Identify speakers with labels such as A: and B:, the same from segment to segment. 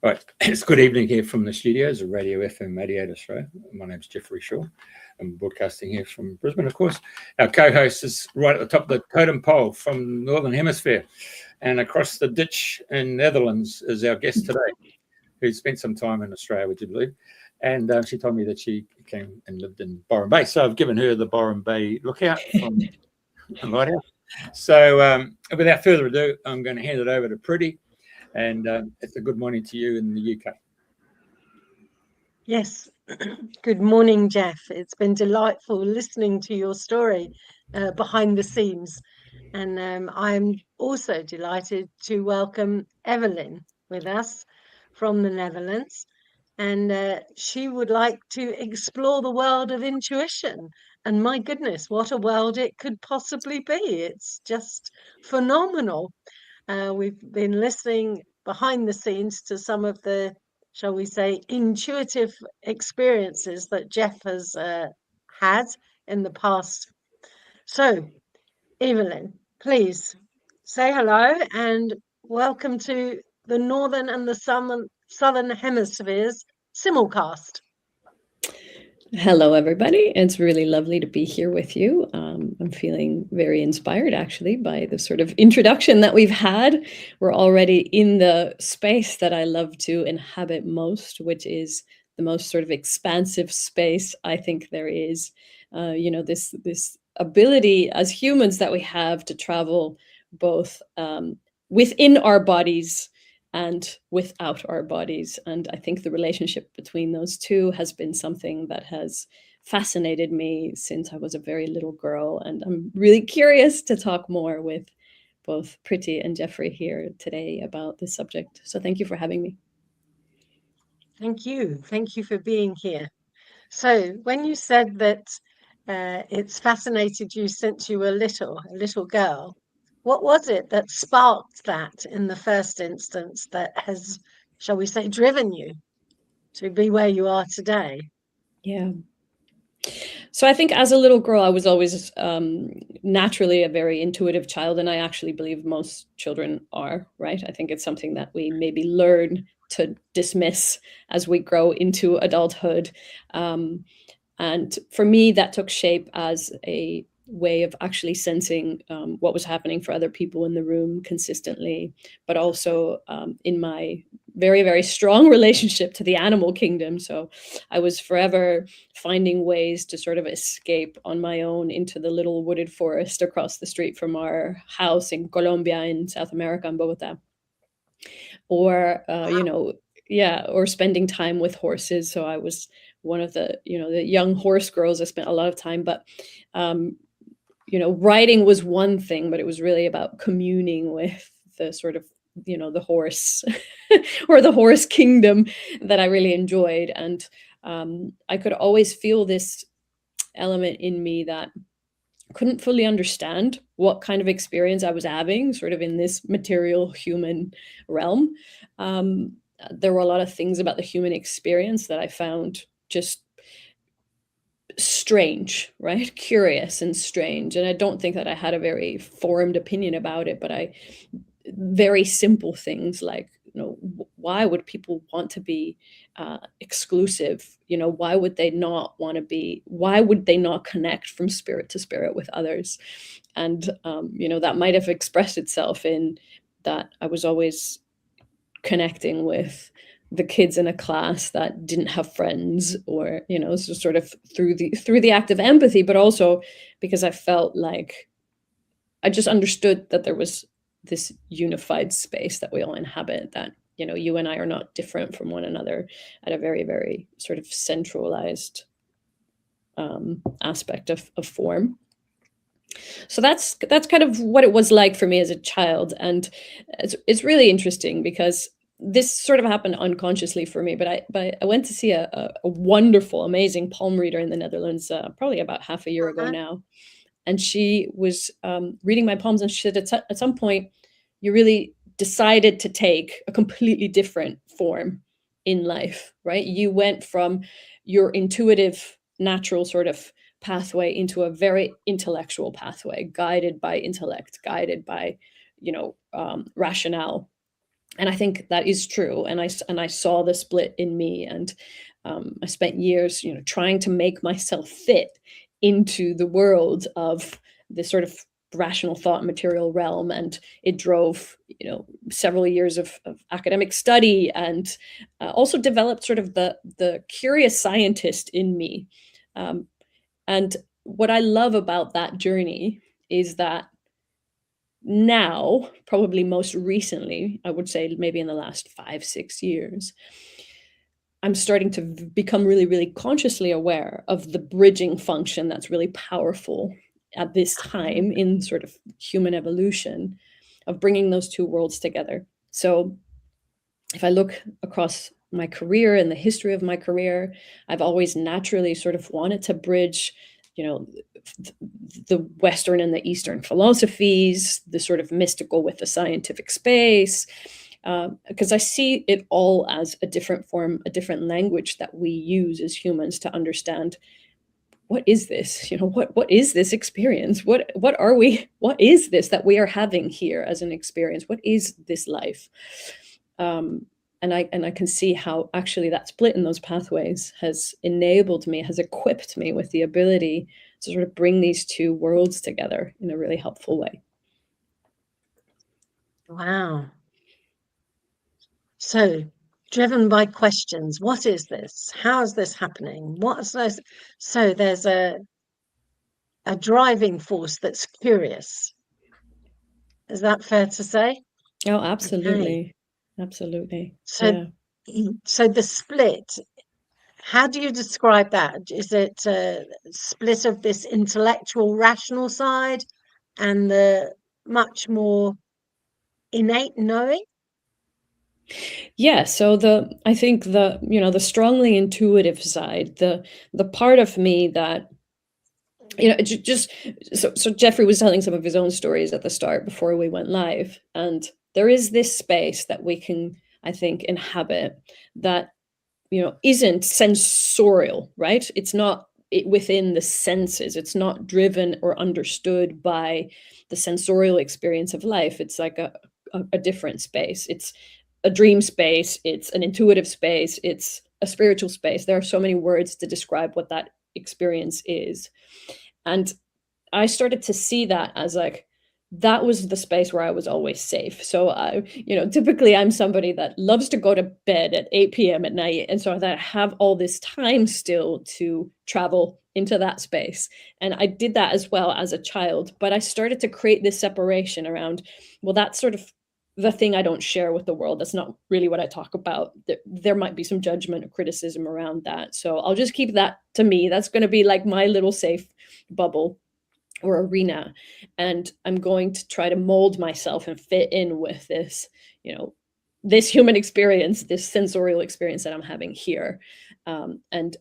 A: Right, it's good evening here from the studios of Radio FM 88 Australia. My name's Jeffrey Shaw. I'm broadcasting here from Brisbane, of course. Our co-host is right at the top of the totem pole from the Northern Hemisphere. And across the ditch in Netherlands is our guest today, who spent some time in Australia, would you believe? And she told me that she came and lived in Byron Bay. So I've given her the Byron Bay lookout from the lighthouse. So without further ado, I'm going to hand it over to Pretty. And it's a good morning to you in the UK.
B: Yes, good morning, Jeff. It's been delightful listening to your story behind the scenes. And I'm also delighted to welcome Eveline with us from the Netherlands. And she would like to explore the world of intuition. And my goodness, what a world it could possibly be. It's just phenomenal. We've been listening behind the scenes to some of the, shall we say, intuitive experiences that Jeff has had in the past. So, Eveline, please say hello and welcome to the Northern and the Southern Hemispheres simulcast.
C: Hello, everybody. It's really lovely to be here with you. I'm feeling very inspired, actually, by the sort of introduction that we've had. We're already in the space that I love to inhabit most, which is the most sort of expansive space I think there is. This ability as humans that we have to travel both within our bodies and without our bodies. And I think the relationship between those two has been something that has fascinated me since I was a very little girl. And I'm really curious to talk more with both Pretty and Jeffrey here today about this subject. So thank you for having me.
B: Thank you. Thank you for being here. So when you said that it's fascinated you since you were a little girl, what was it that sparked that in the first instance that has, shall we say, driven you to be where you are today?
C: Yeah. So I think as a little girl, I was always naturally a very intuitive child, and I actually believe most children are, right? I think it's something that we maybe learn to dismiss as we grow into adulthood. And for me, that took shape as a way of actually sensing what was happening for other people in the room consistently, but also in my very, very strong relationship to the animal kingdom. So I was forever finding ways to sort of escape on my own into the little wooded forest across the street from our house in Colombia, in South America, in Bogota. Or, or spending time with horses. So I was one of the young horse girls. I spent a lot of time, but riding was one thing, but it was really about communing with the sort of, the horse or the horse kingdom that I really enjoyed. And I could always feel this element in me that couldn't fully understand what kind of experience I was having sort of in this material human realm. There were a lot of things about the human experience that I found just strange, right? Curious and strange. And I don't think that I had a very formed opinion about it, but very simple things like, why would people want to be exclusive? Why would they not connect from spirit to spirit with others? And, that might have expressed itself in that I was always connecting with the kids in a class that didn't have friends, or, so sort of through the act of empathy, but also because I felt like I just understood that there was this unified space that we all inhabit, that, you and I are not different from one another at a very, very sort of centralized aspect of form. So that's kind of what it was like for me as a child. And it's really interesting because this sort of happened unconsciously for me, but I went to see a wonderful, amazing palm reader in the Netherlands probably about half a year ago now. And she was reading my palms, and she said at some point, you really decided to take a completely different form in life, right? You went from your intuitive, natural sort of pathway into a very intellectual pathway, guided by intellect, guided by, rationale. And I think that is true. And I saw the split in me, and I spent years, trying to make myself fit into the world of this sort of rational thought material realm, and it drove several years of academic study, and also developed sort of the curious scientist in me. And what I love about that journey is that now, probably most recently, I would say maybe in the last 5-6 years, I'm starting to become really, really consciously aware of the bridging function that's really powerful at this time in sort of human evolution, of bringing those two worlds together. So if I look across my career and the history of my career, I've always naturally sort of wanted to bridge, the Western and the Eastern philosophies, the sort of mystical with the scientific space, because I see it all as a different form, a different language that we use as humans to understand what is this, what is this experience? What are we? What is this that we are having here as an experience? What is this life? And I can see how actually that split in those pathways has enabled me, has equipped me with the ability to sort of bring these two worlds together in a really helpful way.
B: Wow. So, driven by questions, what is this? How is this happening? What's this? So there's a driving force that's curious. Is that fair to say?
C: Oh, absolutely.
B: Okay.
C: Absolutely.
B: So, so the split, how do you describe that? Is it a split of this intellectual, rational side and the much more innate knowing?
C: Yeah, so I think the strongly intuitive side, the part of me that just so Jeffrey was telling some of his own stories at the start before we went live, and there is this space that we can, I think, inhabit that isn't sensorial, right? It's not within the senses. It's not driven or understood by the sensorial experience of life. It's like a different space. It's a dream space. It's an intuitive space. It's a spiritual space. There are so many words to describe what that experience is. And I started to see that as like, that was the space where I was always safe. So typically I'm somebody that loves to go to bed at 8 p.m. at night. And so that I have all this time still to travel into that space. And I did that as well as a child, but I started to create this separation around, well, that's sort of the thing I don't share with the world. That's not really what I talk about. There might be some judgment or criticism around that. So I'll just keep that to me. That's going to be like my little safe bubble or arena, and I'm going to try to mold myself and fit in with this, this human experience, this sensorial experience that I'm having here, and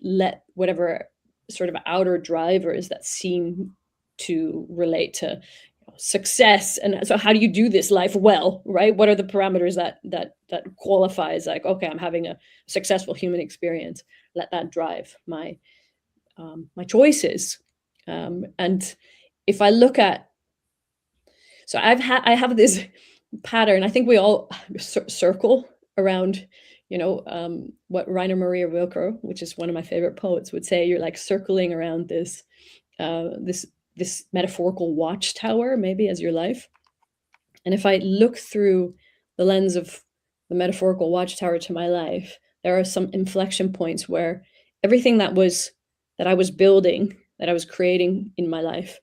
C: let whatever sort of outer drivers that seem to relate to success. And so how do you do this life well, right? What are the parameters that qualify as like, okay, I'm having a successful human experience. Let that drive my choices. And if I look at, so I have this pattern. I think we all circle around, what Rainer Maria Rilke, which is one of my favorite poets, would say. You're like circling around this metaphorical watchtower, maybe, as your life. And if I look through the lens of the metaphorical watchtower to my life, there are some inflection points where everything that I was building, that I was creating in my life,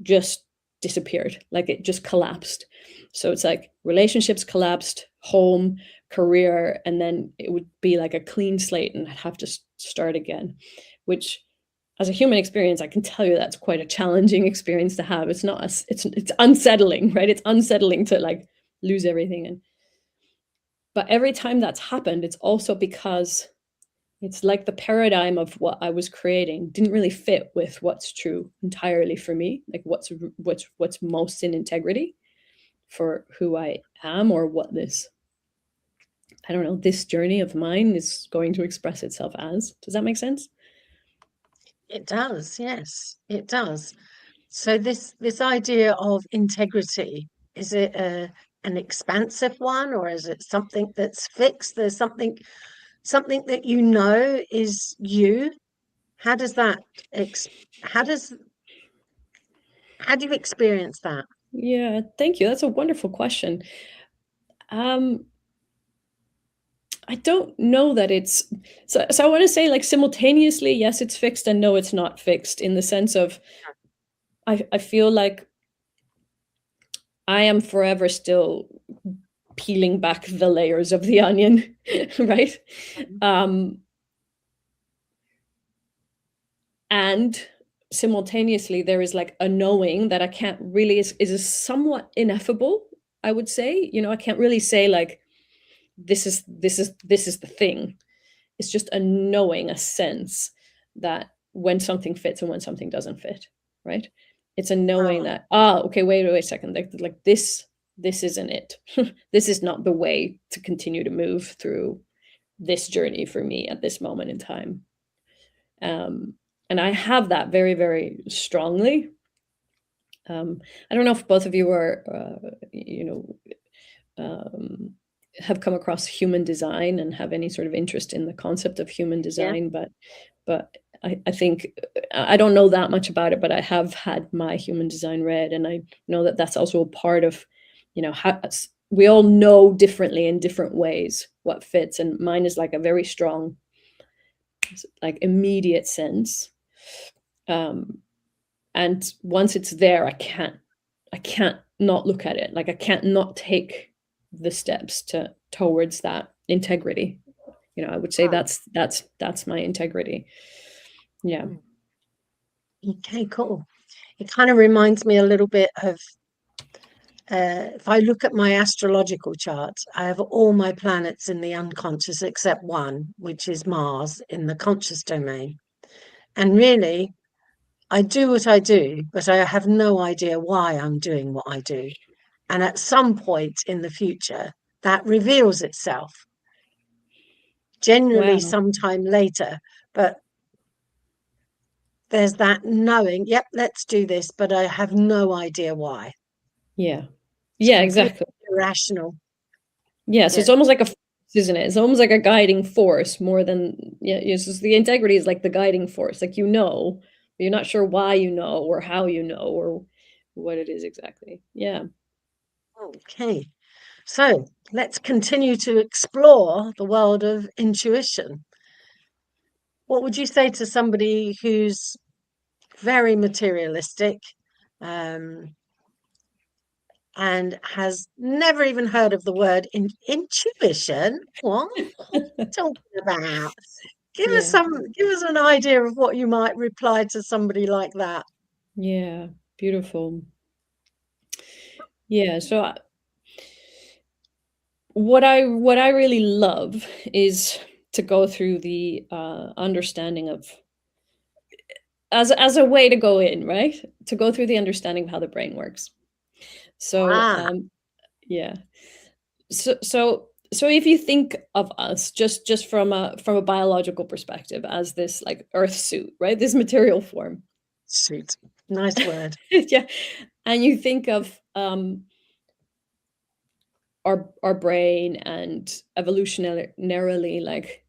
C: just disappeared. Like it just collapsed. So it's like relationships collapsed, home, career, and then it would be like a clean slate and I'd have to start again, which as a human experience, I can tell you that's quite a challenging experience to have. It's not, it's unsettling, right? It's unsettling to like lose everything. But every time that's happened, it's also because it's like the paradigm of what I was creating didn't really fit with what's true entirely for me, like what's most in integrity for who I am, or what this, I don't know, this journey of mine is going to express itself as. Does that make sense?
B: It does, yes, it does. So this idea of integrity, is it a an expansive one, or is it something that's fixed? There's something that you know is you. How does that how do you experience that?
C: Yeah, thank you. That's a wonderful question. I don't know that it's so I want to say, like, simultaneously, yes, it's fixed, and no, it's not fixed, in the sense of I feel like I am forever still peeling back the layers of the onion, right? Um, and simultaneously, there is like a knowing that I can't really is somewhat ineffable, I would say. I can't really say, like, this is the thing. It's just a knowing, a sense that when something fits and when something doesn't fit, right? It's a knowing that, okay, wait a second, like this isn't it. This is not the way to continue to move through this journey for me at this moment in time. And I have that very, very strongly. I don't know if both of you are, have come across human design and have any sort of interest in the concept of human design, but I think I don't know that much about it, but I have had my human design read, and I know that that's also a part of, how we all know differently in different ways what fits, and mine is like a very strong, like, immediate sense. And once it's there, I can't not look at it. Like, I can't not take the steps towards that integrity. I would say that's my integrity. Yeah.
B: Okay, cool. It kind of reminds me a little bit of if I look at my astrological chart, I have all my planets in the unconscious except one, which is Mars, in the conscious domain. And really, I do what I do, but I have no idea why I'm doing what I do. And at some point in the future, that reveals itself, generally
C: Wow.
B: sometime later. But there's that knowing, yep, let's do this, but I have no idea why.
C: Yeah.
B: It's
C: Yeah,
B: completely
C: exactly.
B: irrational.
C: Yeah. So
B: Yeah.
C: it's almost like a force, isn't it? It's almost like a guiding force more than, so the integrity is like the guiding force. Like, but you're not sure why or how or what it is exactly. Yeah.
B: Okay. So let's continue to explore the world of intuition. What would you say to somebody who's very materialistic, and has never even heard of the word intuition? What are you talking about? Give
C: Yeah.
B: us an idea of what you might reply to somebody like that.
C: Yeah. Beautiful. Yeah. So what I really love is to go through the understanding of, as a way to go in, right? To go through the understanding of how the brain works. So yeah. So if you think of us just from a biological perspective as this, like, earth suit, right? This material form.
B: Suit. Nice word.
C: Yeah. And you think of our brain and evolutionarily, like,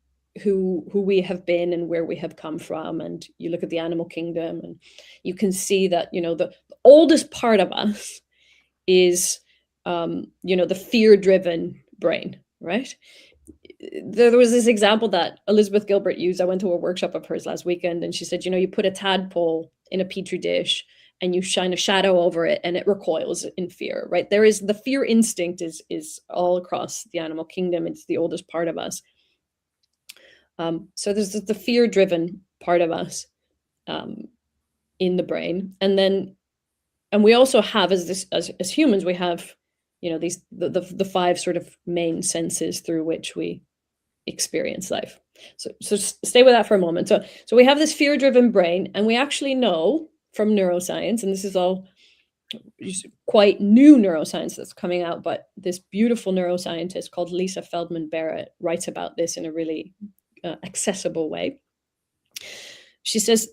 C: who we have been and where we have come from, and you look at the animal kingdom, and you can see that the oldest part of us is the fear-driven brain, right? There was this example that Elizabeth Gilbert used. I went to a workshop of hers last weekend, and she said, you put a tadpole in a petri dish and you shine a shadow over it and it recoils in fear, right? There is the fear instinct is all across the animal kingdom. It's the oldest part of us. So there's the fear-driven part of us in the brain, and we also have, as humans, we have these the five sort of main senses through which we experience life. So stay with that for a moment. So we have this fear-driven brain, and we actually know from neuroscience, and this is all quite new neuroscience that's coming out, but this beautiful neuroscientist called Lisa Feldman Barrett writes about this in a really accessible way. She says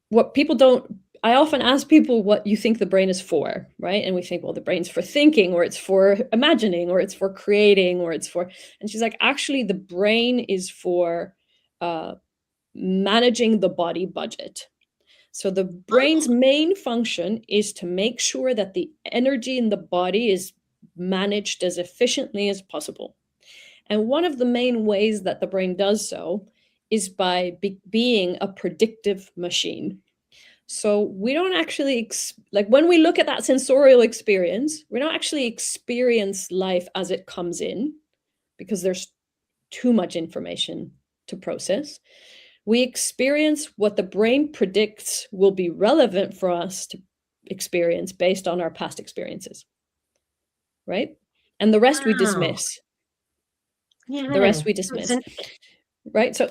C: what people don't I often ask people what you think the brain is for, right? And we think, well, the brain's for thinking, or it's for imagining, or it's for creating, or it's for, and she's like, actually, the brain is for managing the body budget. So the brain's main function is to make sure that the energy in the body is managed as efficiently as possible. And one of the main ways that the brain does so is by being a predictive machine. So we don't actually, like when we look at that sensorial experience, we don't actually experience life as it comes in, because there's too much information to process. We experience what the brain predicts will be relevant for us to experience based on our past experiences, right? And the rest we dismiss.
B: Yeah.
C: The rest we dismiss, right? So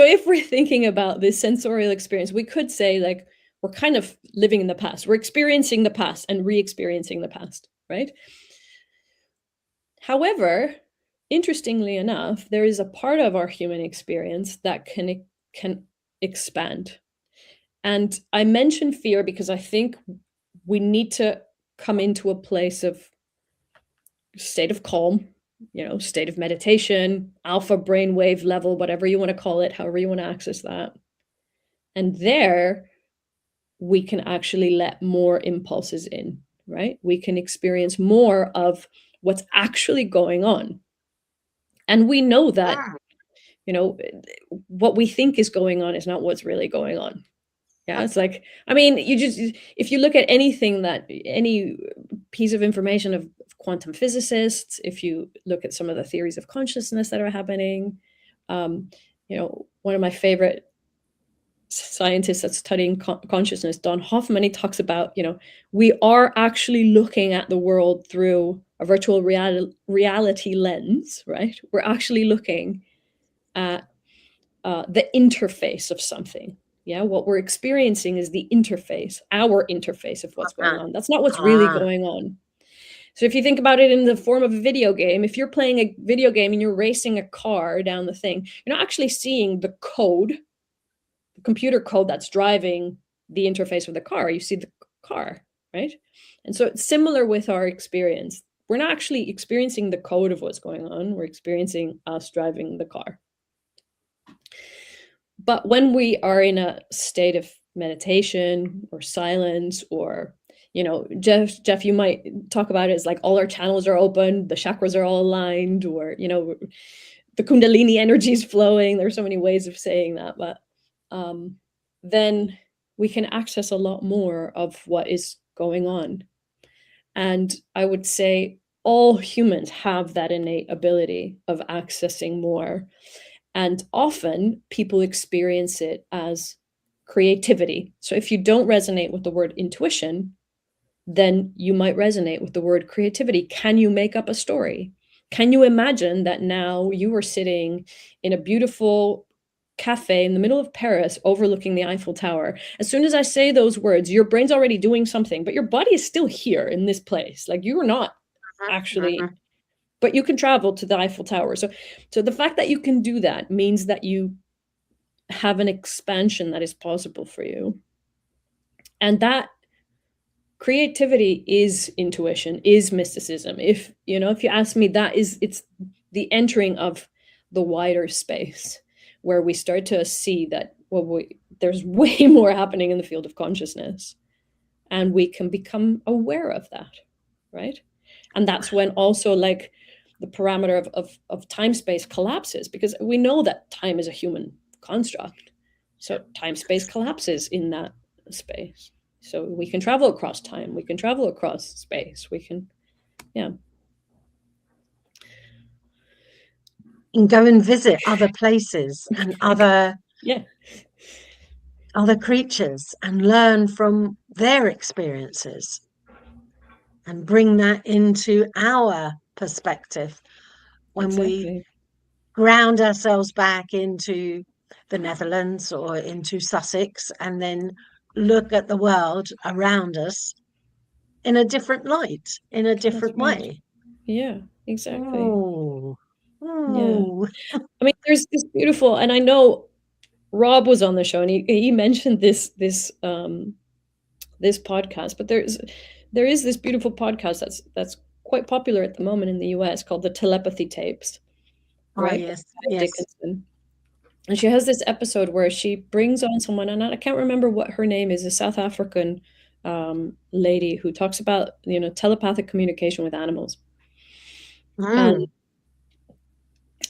C: if we're thinking about this sensorial experience, we could say, like, we're kind of living in the past. We're experiencing the past and re-experiencing the past, right? However, interestingly enough, there is a part of our human experience that can expand. And I mention fear because I think we need to come into a place of state of calm, state of meditation, alpha brainwave level, whatever you want to call it, however you want to access that. And there, we can actually let more impulses in, right? We can experience more of what's actually going on. And we know that, what we think is going on is not what's really going on. Yeah, it's like, I mean, if you look at any piece of information of quantum physicists, if you look at some of the theories of consciousness that are happening, one of my favorite scientists that's studying consciousness, Don Hoffman, he talks about, we are actually looking at the world through a virtual reality lens, right? We're actually looking at the interface of something. Yeah, what we're experiencing is the interface, our interface of what's going on. That's not what's really going on. So if you think about it in the form of a video game, if you're playing a video game and you're racing a car down the thing, you're not actually seeing the code, the computer code that's driving the interface of the car. You see the car, right? And so it's similar with our experience. We're not actually experiencing the code of what's going on. We're experiencing us driving the car. But when we are in a state of meditation or silence, or, Jeff, you might talk about it as like all our channels are open, the chakras are all aligned, or, the Kundalini energy is flowing. There's so many ways of saying that, but then we can access a lot more of what is going on. And I would say all humans have that innate ability of accessing more. And often people experience it as creativity. So if you don't resonate with the word intuition, then you might resonate with the word creativity. Can you make up a story? Can you imagine that now you are sitting in a beautiful cafe in the middle of Paris overlooking the Eiffel Tower? As soon as I say those words, your brain's already doing something, but your body is still here in this place. Like, you are not actually... But you can travel to the Eiffel Tower. So the fact that you can do that means that you have an expansion that is possible for you. And that creativity is intuition, is mysticism. If you ask me, it's the entering of the wider space where we start to see that, there's way more happening in the field of consciousness, and we can become aware of that, right? And that's when also, like, the parameter of time-space collapses, because we know that time is a human construct. So time-space collapses in that space. So we can travel across time. We can travel across space. We can,
B: And go and visit other places and other creatures and learn from their experiences and bring that into our perspective when we ground ourselves back into the Netherlands or into Sussex, and then look at the world around us in a different light, in a different way.
C: Yeah, exactly.
B: Oh.
C: Yeah. I mean, there's this beautiful, and I know Rob was on the show, and he mentioned this podcast, but there is this beautiful podcast that's quite popular at the moment in the US called the Telepathy Tapes, right?
B: yes,
C: By
B: yes.
C: Dickinson. And she has this episode where she brings on someone, and I can't remember what her name is, a South African lady who talks about, telepathic communication with animals.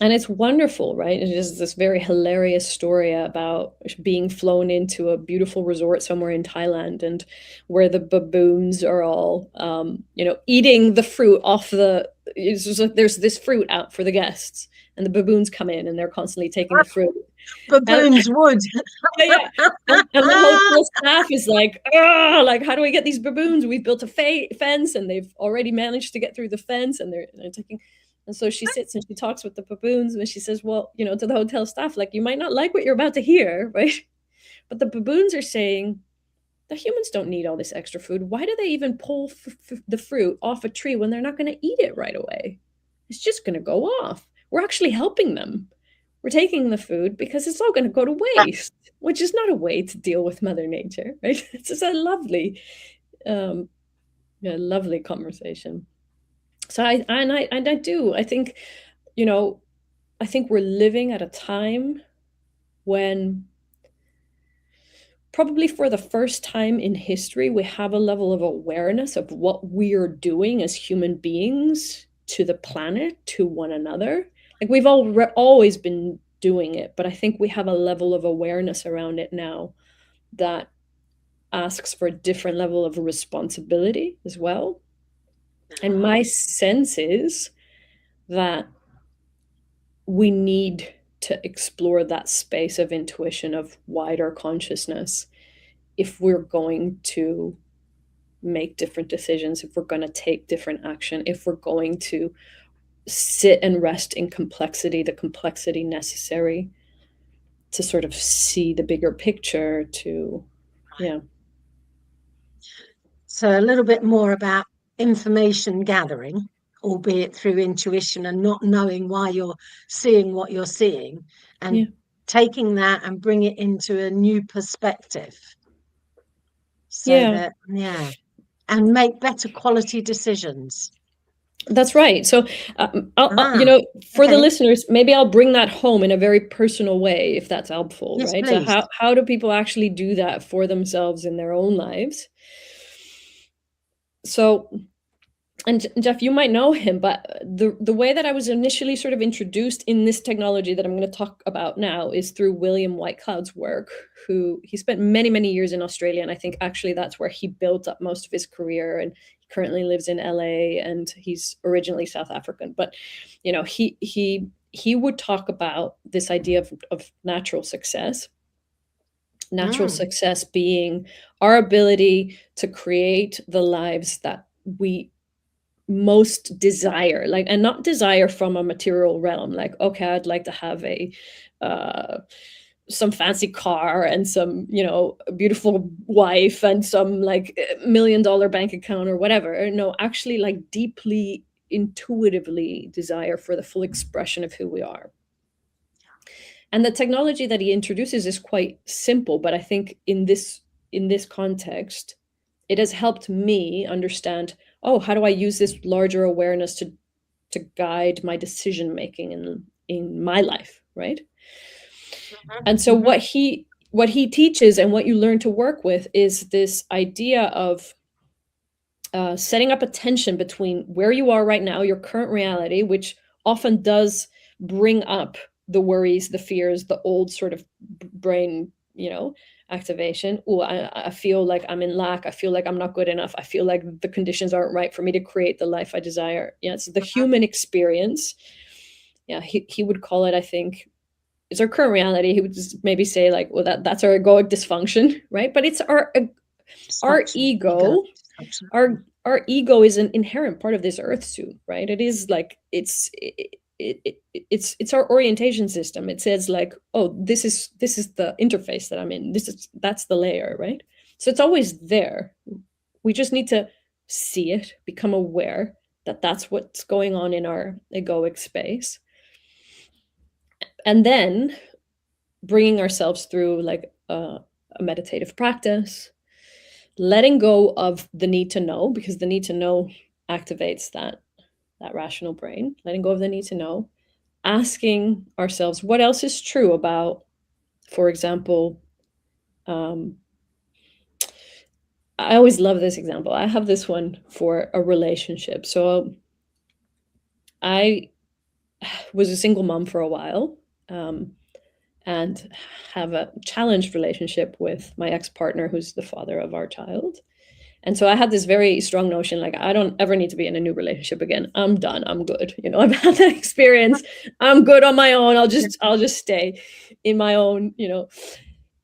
C: And it's wonderful, right? It is this very hilarious story about being flown into a beautiful resort somewhere in Thailand, and where the baboons are all, eating the fruit off it's just like there's this fruit out for the guests, and the baboons come in and they're constantly taking the fruit.
B: Baboons would.
C: Yeah. And the hotel staff is like, how do we get these baboons? We've built a fence, and they've already managed to get through the fence, and they're taking. And so she sits and she talks with the baboons, and she says, well, to the hotel staff, like, you might not like what you're about to hear, right? But the baboons are saying, the humans don't need all this extra food. Why do they even pull the fruit off a tree when they're not going to eat it right away? It's just going to go off. We're actually helping them. We're taking the food because it's all going to go to waste, which is not a way to deal with Mother Nature, right? It's just a lovely, lovely conversation. So I think, I think we're living at a time when probably for the first time in history, we have a level of awareness of what we're doing as human beings to the planet, to one another. Like, we've always been doing it, but I think we have a level of awareness around it now that asks for a different level of responsibility as well. And my sense is that we need to explore that space of intuition, of wider consciousness, if we're going to make different decisions, if we're going to take different action, if we're going to sit and rest in complexity, the complexity necessary to sort of see the bigger picture,
B: So a little bit more about information gathering, albeit through intuition and not knowing why you're seeing what you're seeing, and taking that and bring it into a new perspective. So that, and make better quality decisions.
C: That's right. So, for the listeners, maybe I'll bring that home in a very personal way, if that's helpful,
B: yes,
C: right?
B: Please.
C: So how do people actually do that for themselves in their own lives? So, and Jeff, you might know him, but the way that I was initially sort of introduced in this technology that I'm going to talk about now is through William Whitecloud's work, who he spent many, many years in Australia. And I think actually that's where he built up most of his career. And he currently lives in LA, and he's originally South African. But, he would talk about this idea of natural success. Natural success being our ability to create the lives that we most desire, like, and not desire from a material realm, like, okay, I'd like to have some fancy car and some, beautiful wife and some like $1 million bank account or whatever. No, actually, like, deeply intuitively desire for the full expression of who we are. And the technology that he introduces is quite simple, but I think in this context, it has helped me understand, how do I use this larger awareness to guide my decision making in my life, right? And so what he teaches and what you learn to work with is this idea of setting up a tension between where you are right now, your current reality, which often does bring up the worries, the fears, the old sort of brain, activation. I feel like I'm in lack. I feel like I'm not good enough. I feel like the conditions aren't right for me to create the life I desire. It's the human experience. He would call it, I think, it's our current reality. He would just maybe say, like, well, that's our egoic dysfunction, right? But it's our ego. Our ego is an inherent part of this earth suit, right? It is like it's our orientation system. It says, like, this is the interface that I'm in. That's the layer, right? So it's always there. We just need to see it, become aware that that's what's going on in our egoic space. And then bringing ourselves through like a meditative practice, letting go of the need to know, because the need to know activates that rational brain, letting go of the need to know, asking ourselves what else is true about, for example, I always love this example. I have this one for a relationship. So I was a single mom for a while, and have a challenged relationship with my ex-partner, who's the father of our child. And so I had this very strong notion, like, I don't ever need to be in a new relationship again. I'm done. I'm good. You know, I've had that experience. I'm good on my own. I'll just stay in my own, you know.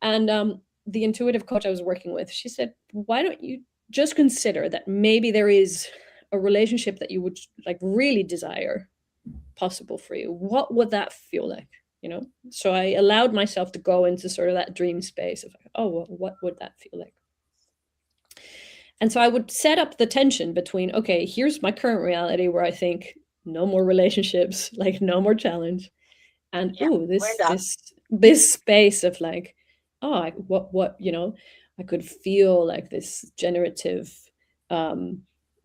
C: And the intuitive coach I was working with, she said, why don't you just consider that maybe there is a relationship that you would like really desire possible for you? What would that feel like? You know? So I allowed myself to go into sort of that dream space of like, oh, well, what would that feel like? And so I would set up the tension between, okay, here's my current reality where I think no more relationships, like no more challenge. And ooh, this space of like, oh, what, you know, I could feel like this generative,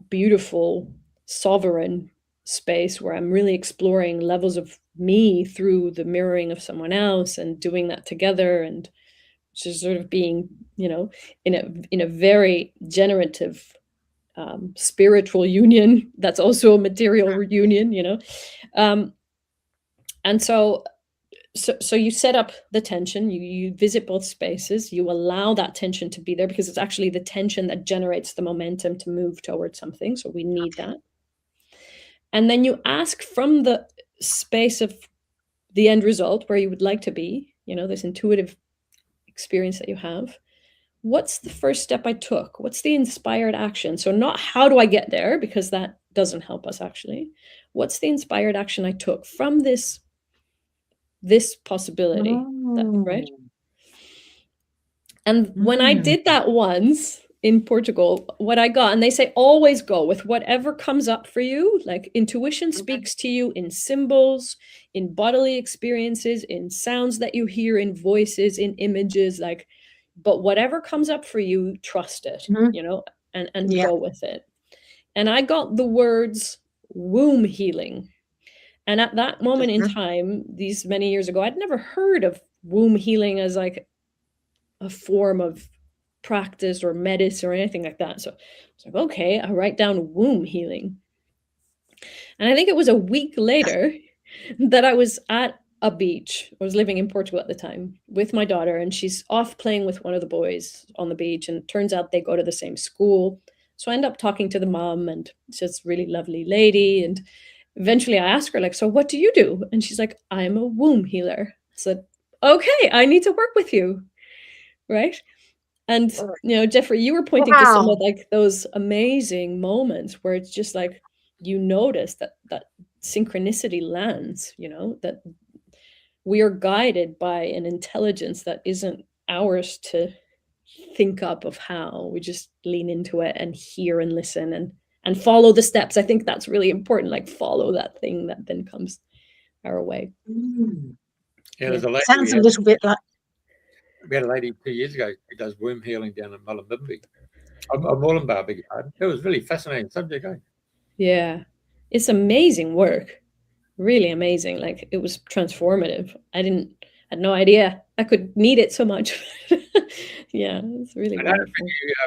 C: beautiful, sovereign space where I'm really exploring levels of me through the mirroring of someone else and doing that together, and just sort of being, you know, in a very generative, spiritual union that's also a material union, you know. And so you set up the tension, you visit both spaces, you allow that tension to be there, because it's actually the tension that generates the momentum to move towards something. So we need that. And then you ask from the space of the end result where you would like to be, you know, this intuitive experience that you have, what's the first step I took? What's the inspired action? So not how do I get there, because that doesn't help us actually. What's the inspired action I took from this possibility, right? And when I did that once in Portugal, what I got, and they say always go with whatever comes up for you. Like intuition speaks to you in symbols, in bodily experiences, in sounds that you hear, in voices, in images, like, but whatever comes up for you, trust it, you know, and go with it. And I got the words womb healing. And at that moment in time, these many years ago, I'd never heard of womb healing as like a form of practice or medicine or anything like that. So I was like, okay, I write down womb healing. And I think it was a week later that I was at a beach. I was living in Portugal at the time with my daughter, and she's off playing with one of the boys on the beach. And it turns out they go to the same school. So I end up talking to the mom, and she's a really lovely lady. And eventually I asked her, like, so what do you do? And she's like, I'm a womb healer. I said, okay, I need to work with you. Right. And, you know, Jeffrey, you were pointing to some of like those amazing moments where it's just like, you notice that synchronicity lands, you know, that we are guided by an intelligence that isn't ours to think up of how. We just lean into it and hear and listen and follow the steps. I think that's really important, like follow that thing that then comes our way.
A: Yeah, there's a lady,
B: sounds a little bit like,
A: we had a lady 2 years ago who does womb healing down in Mullumbimby. Moranbah, beg your pardon. It was really fascinating subject, eh?
C: Yeah, it's amazing work, really amazing. Like it was transformative. I had no idea I could need it so much. Yeah, it's really wonderful.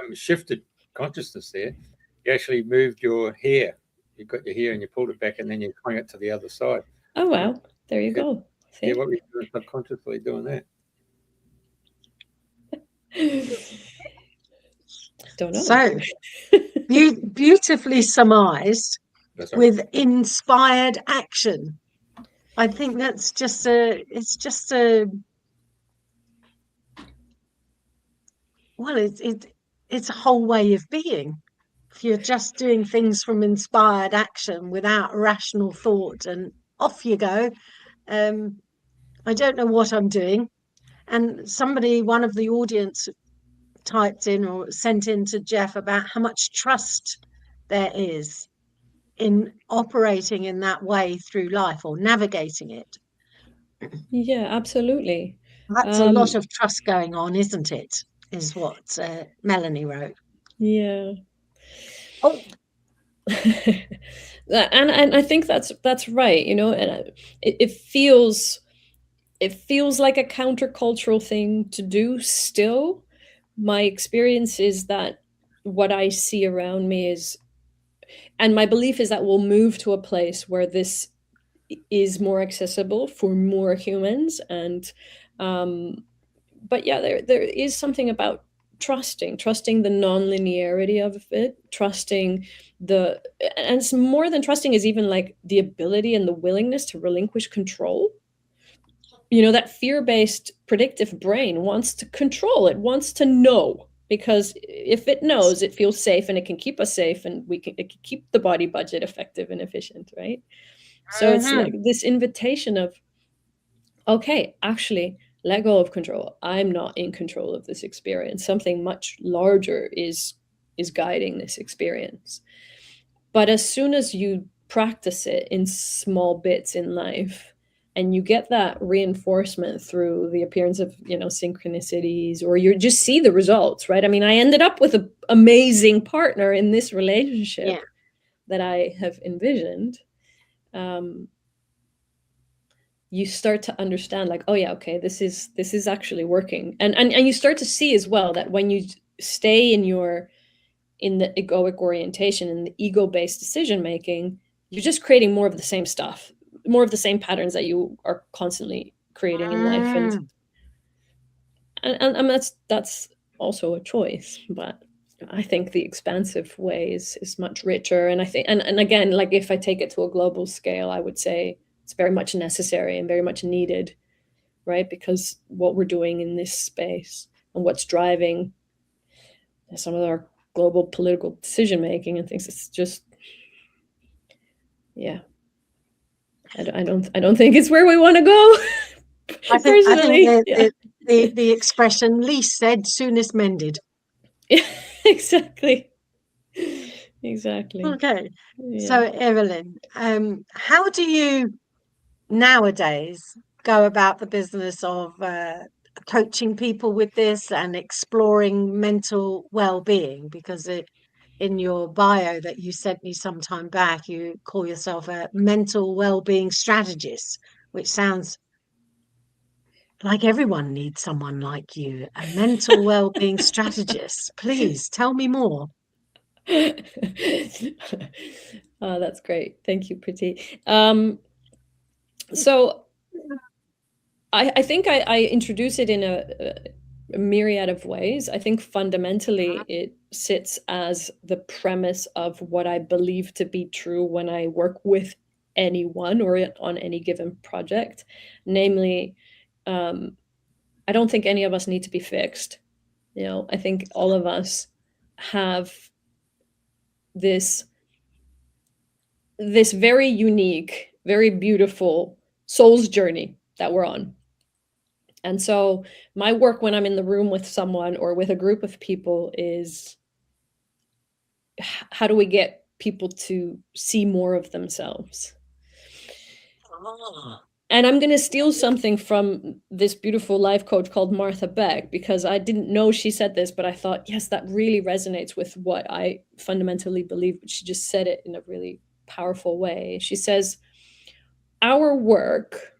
A: You shifted consciousness there. You actually moved your hair. You got your hair and you pulled it back, and then you swung it to the other side.
C: Oh wow, there you go. See?
A: Yeah, what were you doing subconsciously doing that?
C: Don't know.
B: So beautifully surmised with inspired action. I think that's just it's a whole way of being. If you're just doing things from inspired action without rational thought, and off you go. I don't know what I'm doing. And one of the audience typed in or sent in to Jeff about how much trust there is in operating in that way through life or navigating it.
C: Yeah, absolutely.
B: That's a lot of trust going on, isn't it? Is what Melanie wrote.
C: Yeah.
B: Oh,
C: and I think that's right, you know, and it feels like a countercultural thing to do still. My experience is that what I see around me is, and my belief is that we'll move to a place where this is more accessible for more humans. And but yeah, there is something about trusting the non-linearity of it, trusting the, and it's more than trusting, is even like the ability and the willingness to relinquish control. You know, that fear-based predictive brain wants to control, it wants to know, because if it knows, it feels safe, and it can keep us safe, and it can keep the body budget effective and efficient, right? So it's like this invitation of, okay, actually, let go of control. I'm not in control of this experience. Something much larger is guiding this experience. But as soon as you practice it in small bits in life, and you get that reinforcement through the appearance of, you know, synchronicities, or you just see the results, right? I mean, I ended up with an amazing partner in this relationship that I have envisioned. You start to understand, like, oh yeah, okay, this is actually working. And you start to see as well that when you stay in the egoic orientation and the ego-based decision making, you're just creating more of the same stuff, more of the same patterns that you are constantly creating in life. And that's also a choice. But I think the expansive way is much richer. And I think, and again, like, if I take it to a global scale, I would say it's very much necessary and very much needed, right? Because what we're doing in this space and what's driving some of our global political decision making and things, it's just, yeah, I don't think it's where we want to go.
B: I think the expression least said, soonest mended.
C: Yeah, exactly.
B: Okay.
C: Yeah.
B: So Eveline, how do you nowadays go about the business of coaching people with this and exploring mental well-being? Because in your bio that you sent me some time back, you call yourself a mental well-being strategist, which sounds like everyone needs someone like you, a mental well-being strategist. Please tell me more.
C: Oh, that's great. Thank you, Pretty. So I think I introduce it in a myriad of ways. I think fundamentally it sits as the premise of what I believe to be true when I work with anyone or on any given project. Namely, I don't think any of us need to be fixed. You know, I think all of us have this very unique, very beautiful soul's journey that we're on. And so my work when I'm in the room with someone or with a group of people is, how do we get people to see more of themselves? And I'm going to steal something from this beautiful life coach called Martha Beck, because I didn't know she said this, but I thought, yes, that really resonates with what I fundamentally believe. But she just said it in a really powerful way. She says, our work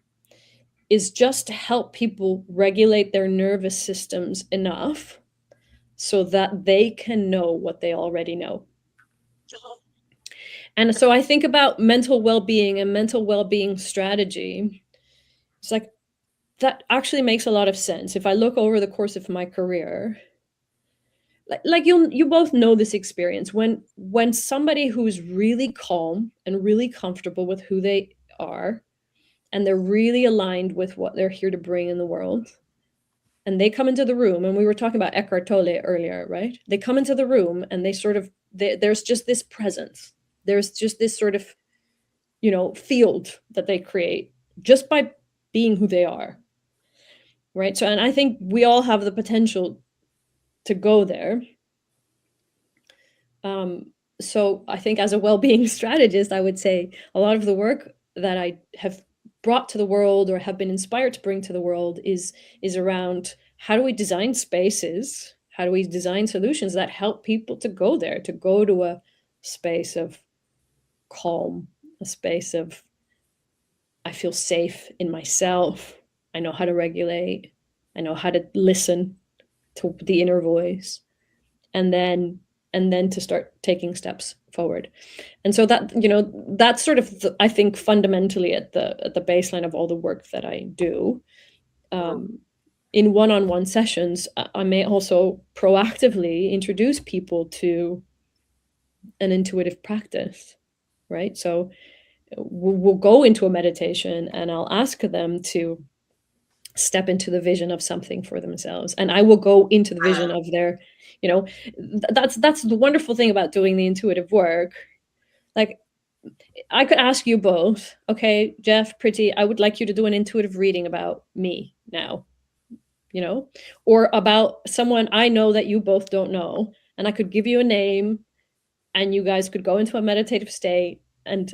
C: is just to help people regulate their nervous systems enough so that they can know what they already know. And so I think about mental well-being and mental well-being strategy. It's like, that actually makes a lot of sense. If I look over the course of my career, like you both know this experience, when somebody who's really calm and really comfortable with who they are, and they're really aligned with what they're here to bring in the world, and they come into the room, and we were talking about Eckhart Tolle earlier, right? They come into the room and there's just this presence. There's just this sort of, you know, field that they create just by being who they are, right? So, and I think we all have the potential to go there. So I think as a well-being strategist, I would say a lot of the work that I have brought to the world or have been inspired to bring to the world is around how do we design spaces, how do we design solutions that help people to go there, to go to a space of calm, a space of I feel safe in myself, I know how to regulate, I know how to listen to the inner voice, and then to start taking steps forward. And so that, that's sort of I think fundamentally at the baseline of all the work that I do. In one-on-one sessions, I may also proactively introduce people to an intuitive practice, right? So we'll go into a meditation and I'll ask them to step into the vision of something for themselves, and I will go into the vision of their, that's the wonderful thing about doing the intuitive work. Like, I could ask you both, okay, Jeff, Pretty, I would like you to do an intuitive reading about me now, or about someone I know that you both don't know, and I could give you a name and you guys could go into a meditative state and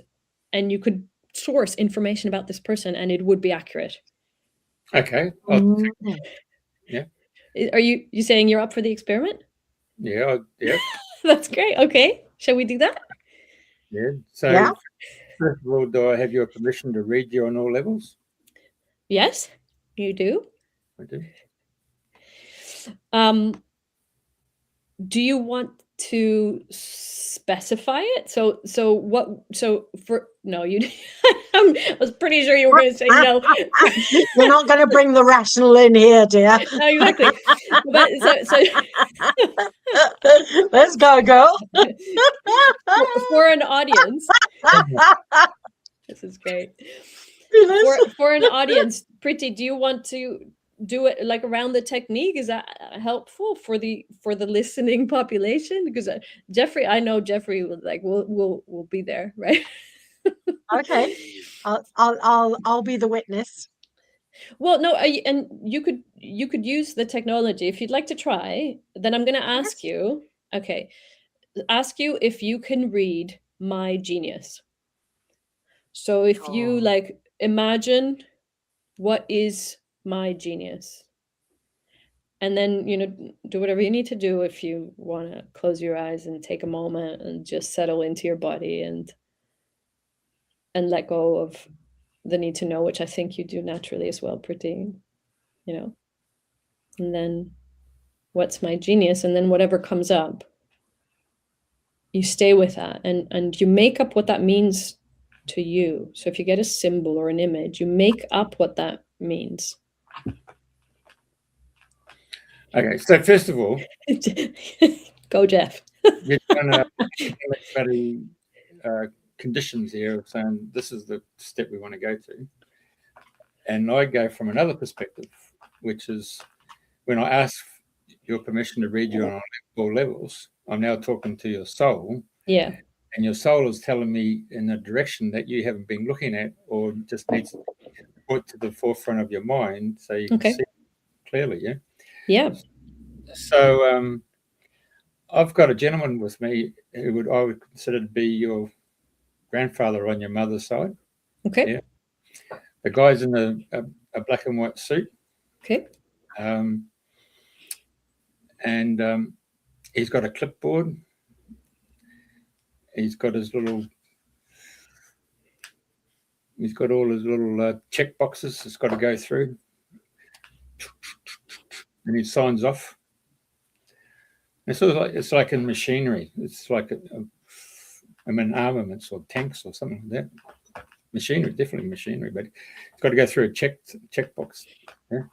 C: you could source information about this person and it would be accurate.
A: Okay. Yeah.
C: Are you saying you're up for the experiment?
A: Yeah. Yeah.
C: That's great. Okay. Shall we do that?
A: Yeah. So first of all, do I have your permission to read you on all levels?
C: Yes, you do.
A: I do.
C: Do you want to specify it? So no, you I was pretty sure you were going to say no.
B: You're not going to bring the rational in here, dear.
C: No, exactly. But so
B: let's go, girl.
C: For an audience, this is great. For an audience, Pretty, do you want to do it like around the technique? Is that helpful for the listening population? Because Jeffrey, I know Jeffrey will be there, right?
B: Okay, I'll be the witness.
C: Well, no, and you could use the technology if you'd like to try. Then I'm going to ask you. Okay, ask you if you can read My Genius. So if you imagine what is my genius, and then do whatever you need to do. If you want to close your eyes and take a moment and just settle into your body and let go of the need to know, which I think you do naturally as well, Pretty, and then what's my genius, and then whatever comes up, you stay with that and you make up what that means to you. So if you get a symbol or an image, you make up what that means.
A: Okay, so first of all,
C: go, Jeff.
A: You're trying to conditions here of saying this is the step we want to go to, and I go from another perspective, which is when I ask your permission to read you on all levels, I'm now talking to your soul.
C: Yeah.
A: And your soul is telling me in a direction that you haven't been looking at, or just needs to be put to the forefront of your mind so you can see clearly. Yeah.
C: Yeah.
A: So I've got a gentleman with me who I would consider to be your grandfather on your mother's side.
C: Okay.
A: Yeah. The guy's in a black and white suit.
C: Okay.
A: And he's got a clipboard. He's got all his little check boxes it's got to go through. And he signs off. It's sort of like in machinery. It's like armaments or tanks or something like that. Machinery, definitely machinery, but it's got to go through a check box. Yeah?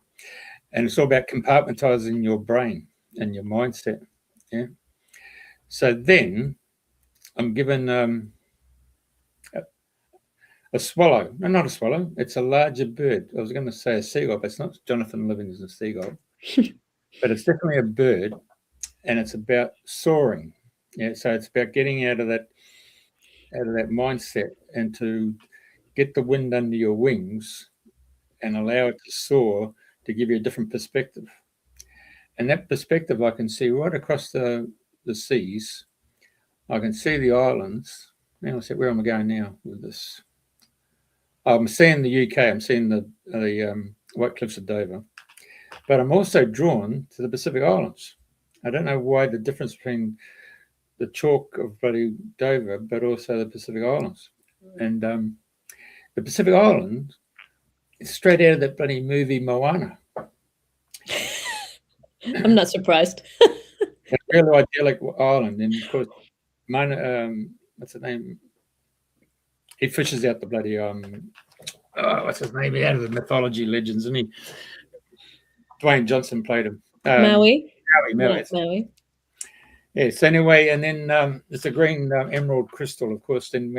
A: And it's all about compartmentizing your brain and your mindset. Yeah. So then I'm given a swallow. No, not a swallow. It's a larger bird. I was going to say a seagull, but it's not. Jonathan Living is a seagull. But it's definitely a bird, and it's about soaring. Yeah. So it's about getting out of that mindset and to get the wind under your wings and allow it to soar, to give you a different perspective. And that perspective I can see right across the seas. I can see the islands. Now I said, where am I going now with this? I'm seeing the UK. I'm seeing the White Cliffs of Dover, but I'm also drawn to the Pacific Islands. I don't know why the difference between the chalk of bloody Dover, but also the Pacific Islands. And the Pacific Islands is straight out of that bloody movie Moana.
C: I'm not surprised.
A: A really idyllic island, and of course, what's the name? He fishes out the bloody what's his name? Out of the mythology legends, isn't he? Dwayne Johnson played him.
C: Maui.
A: Maui.
C: Maui.
A: Yes. Anyway, and then it's a green emerald crystal, of course. Then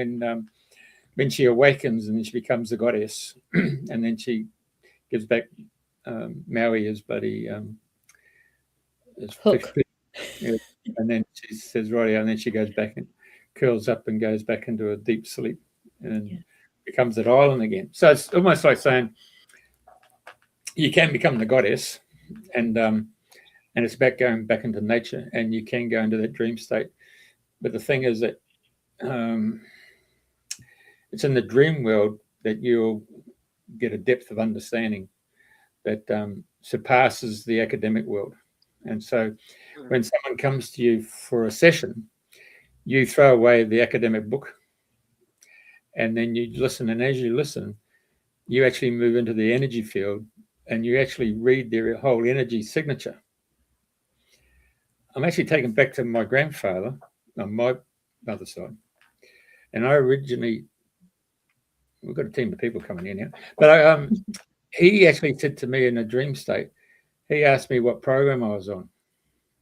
A: when she awakens and then she becomes the goddess, and then she gives back Maui as bloody
C: Hook.
A: Yeah. And then she says, "Right," and then she goes back and curls up and goes back into a deep sleep and becomes that island again. So it's almost like saying you can become the goddess, and it's about going back into nature, and you can go into that dream state. But the thing is that it's in the dream world that you'll get a depth of understanding that surpasses the academic world. And so when someone comes to you for a session, you throw away the academic book and then you listen. And as you listen, you actually move into the energy field and you actually read their whole energy signature. I'm actually taken back to my grandfather on my mother's side. And I originally, we've got a team of people coming in here, but he actually said to me in a dream state, he asked me what program I was on.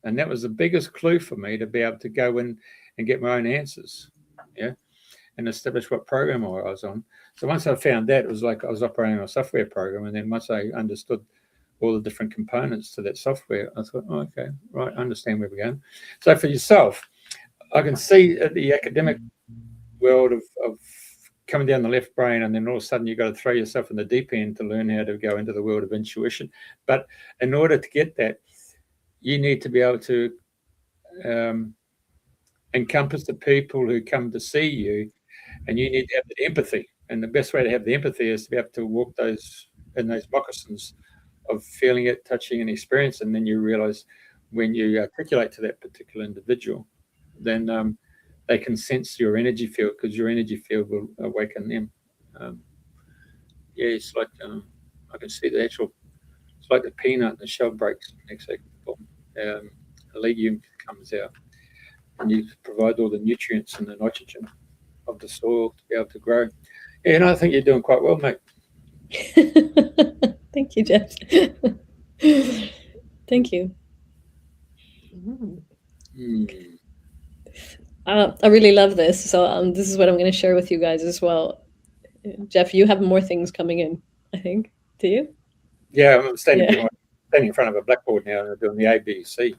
A: And that was the biggest clue for me to be able to go in and get my own answers, and establish what program I was on. So once I found that, it was like I was operating on a software program. And then once I understood all the different components to that software, I thought, oh, okay, right, I understand where we're going. So for yourself, I can see the academic world of coming down the left brain, and then all of a sudden you've got to throw yourself in the deep end to learn how to go into the world of intuition. But in order to get that, you need to be able to encompass the people who come to see you, and you need to have the empathy. And the best way to have the empathy is to be able to walk in those moccasins of feeling it, touching, and experience. And then you realize when you articulate to that particular individual, then they can sense your energy field, because your energy field will awaken them. It's like I can see the actual. It's like the peanut and the shell breaks next second. A legume comes out, and you provide all the nutrients and the nitrogen of the soil to be able to grow. Yeah, and I think you're doing quite well, mate.
C: Thank you, Jeff. Thank you. I really love this. So this is what I'm going to share with you guys as well. Jeff, you have more things coming in, I think. Do you?
A: Yeah, I'm standing in front of a blackboard now and doing the ABC.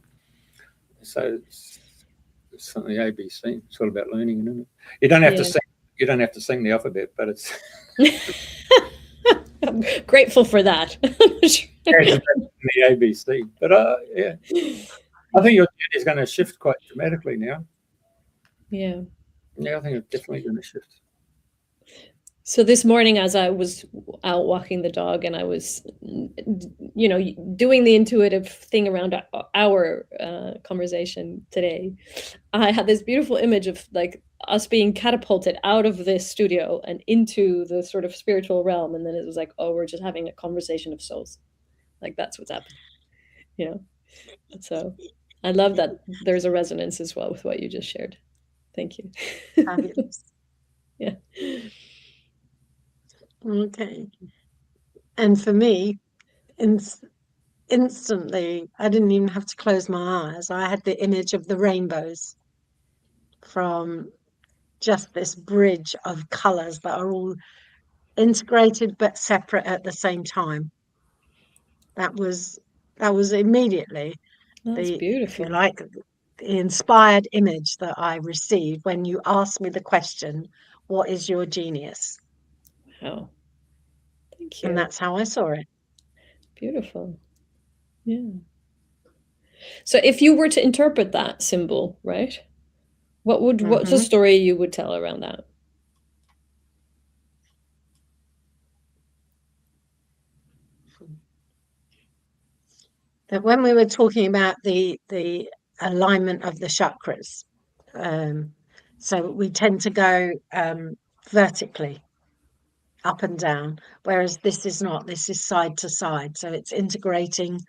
A: So it's something the ABC. It's all about learning, isn't it? You don't have to sing. You don't have to sing the alphabet, but it's.
C: I'm grateful for that.
A: The ABC, but I think your journey is going to shift quite dramatically now.
C: Yeah,
A: I think it's definitely going to shift.
C: So this morning, as I was out walking the dog and I was, doing the intuitive thing around our conversation today, I had this beautiful image of like us being catapulted out of this studio and into the sort of spiritual realm. And then it was like, oh, we're just having a conversation of souls. Like that's what's happening, So I love that there's a resonance as well with what you just shared. Thank you.
B: Fabulous.
C: Yeah.
B: Okay. And for me, instantly, I didn't even have to close my eyes. I had the image of the rainbows from just this bridge of colors that are all integrated but separate at the same time. That was immediately
C: That's beautiful.
B: if you like, the inspired image that I received when you asked me the question, what is your genius?
C: Wow. Thank you.
B: And that's how I saw it.
C: Beautiful. Yeah. So if you were to interpret that symbol, right? What's the story you would tell around that?
B: That when we were talking about the alignment of the chakras, so we tend to go vertically up and down, whereas this is not. This is side to side, so it's integrating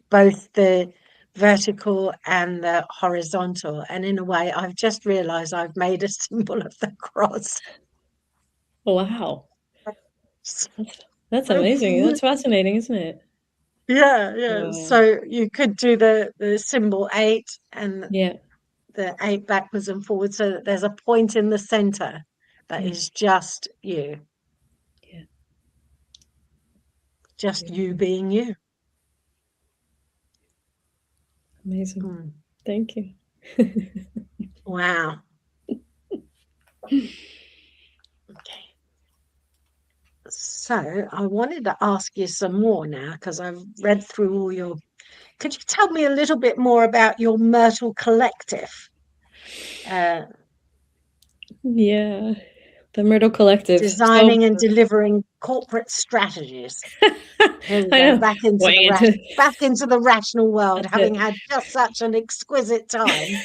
B: both the vertical and the horizontal. And in a way, I've just realized I've made a symbol of the cross.
C: Wow, that's amazing. That's fascinating, isn't it?
B: Yeah. So you could do the symbol 8 and
C: Yeah,
B: the 8 backwards and forwards, so that there's a point in the center that is just you.
C: Yeah.
B: Just you being you.
C: Amazing. Thank you.
B: Wow. Okay. So I wanted to ask you some more now, because I've read through all your. Could you tell me a little bit more about your Myrtle Collective?
C: Yeah, the Myrtle Collective.
B: Designing and delivering corporate strategies. Here we go, back into the rational world, having had just such an exquisite time.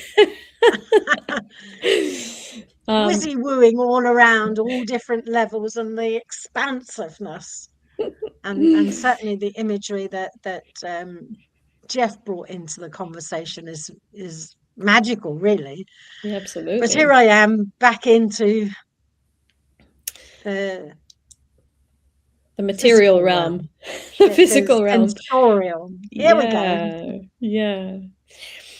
B: Wizzy wooing all around, all different levels, and the expansiveness, and certainly the imagery that Jeff brought into the conversation is magical, really.
C: Yeah, absolutely.
B: But here I am back into the
C: material realm, the physical realm,
B: sensorial. Here we go.
C: Yeah.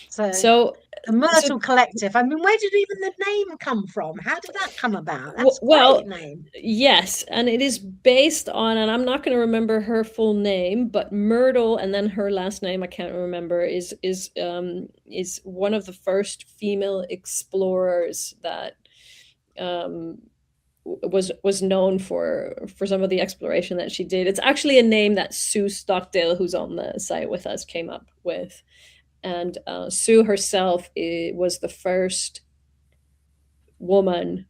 B: So the Myrtle Collective. I mean, where did even the name come from? How did that come about? That's a great name.
C: Yes, and it is based on, and I'm not going to remember her full name, but Myrtle, and then her last name I can't remember, is one of the first female explorers that was known for some of the exploration that she did. It's actually a name that Sue Stockdale, who's on the site with us, came up with. And Sue herself was the first woman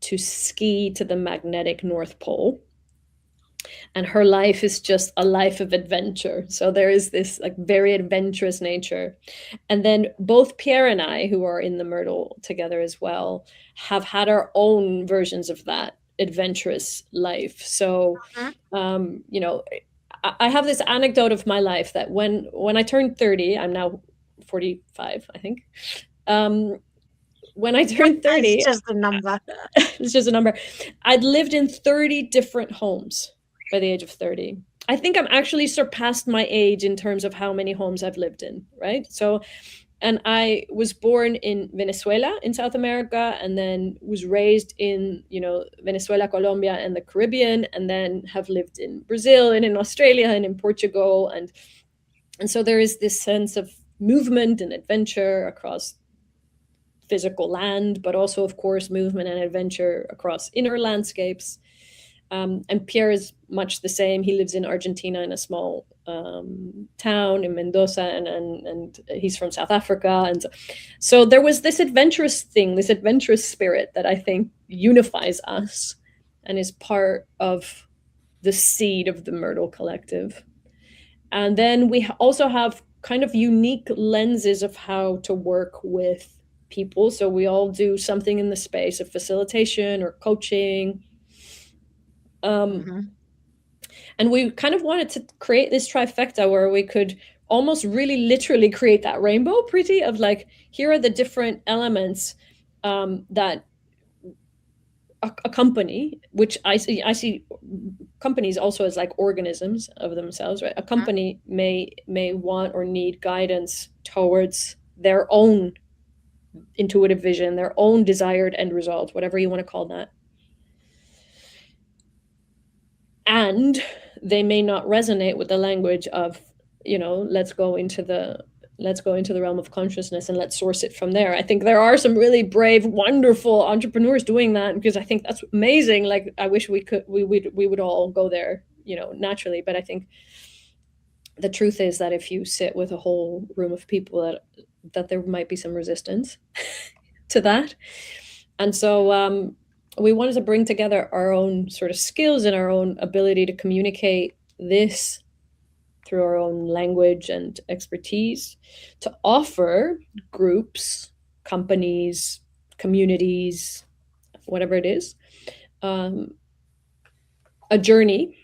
C: to ski to the magnetic North Pole. And her life is just a life of adventure. So there is this like very adventurous nature. And then both Pierre and I, who are in the Myrtle together as well, have had our own versions of that adventurous life. So, you know, I have this anecdote of my life that when I turned 30, I'm now 45, I think. When I turned 30,
B: it's just a number.
C: It's just a number. I'd lived in 30 different homes by the age of 30. I think I'm actually surpassed my age in terms of how many homes I've lived in, right? So, and I was born in Venezuela in South America, and then was raised in, you know, Venezuela, Colombia, and the Caribbean, and then have lived in Brazil and in Australia and in Portugal. And so there is this sense of movement and adventure across physical land, but also, of course, movement and adventure across inner landscapes. And Pierre is much the same. He lives in Argentina in a small town in Mendoza, and he's from South Africa. And so there was this adventurous thing, this adventurous spirit that I think unifies us and is part of the seed of the Myrtle Collective. And then we also have kind of unique lenses of how to work with people. So we all do something in the space of facilitation or coaching. And we kind of wanted to create this trifecta where we could almost really literally create that rainbow pretty of like, here are the different elements that a company, which I see companies also as like organisms of themselves, right? A company may want or need guidance towards their own intuitive vision, their own desired end result, whatever you want to call that. And they may not resonate with the language of, you know, let's go into the realm of consciousness and let's source it from there. I think there are some really brave, wonderful entrepreneurs doing that, because I think that's amazing. Like, I wish we would all go there, you know, naturally. But I think the truth is that if you sit with a whole room of people, that there might be some resistance to that. And so we wanted to bring together our own sort of skills and our own ability to communicate this through our own language and expertise to offer groups, companies, communities, whatever it is, a journey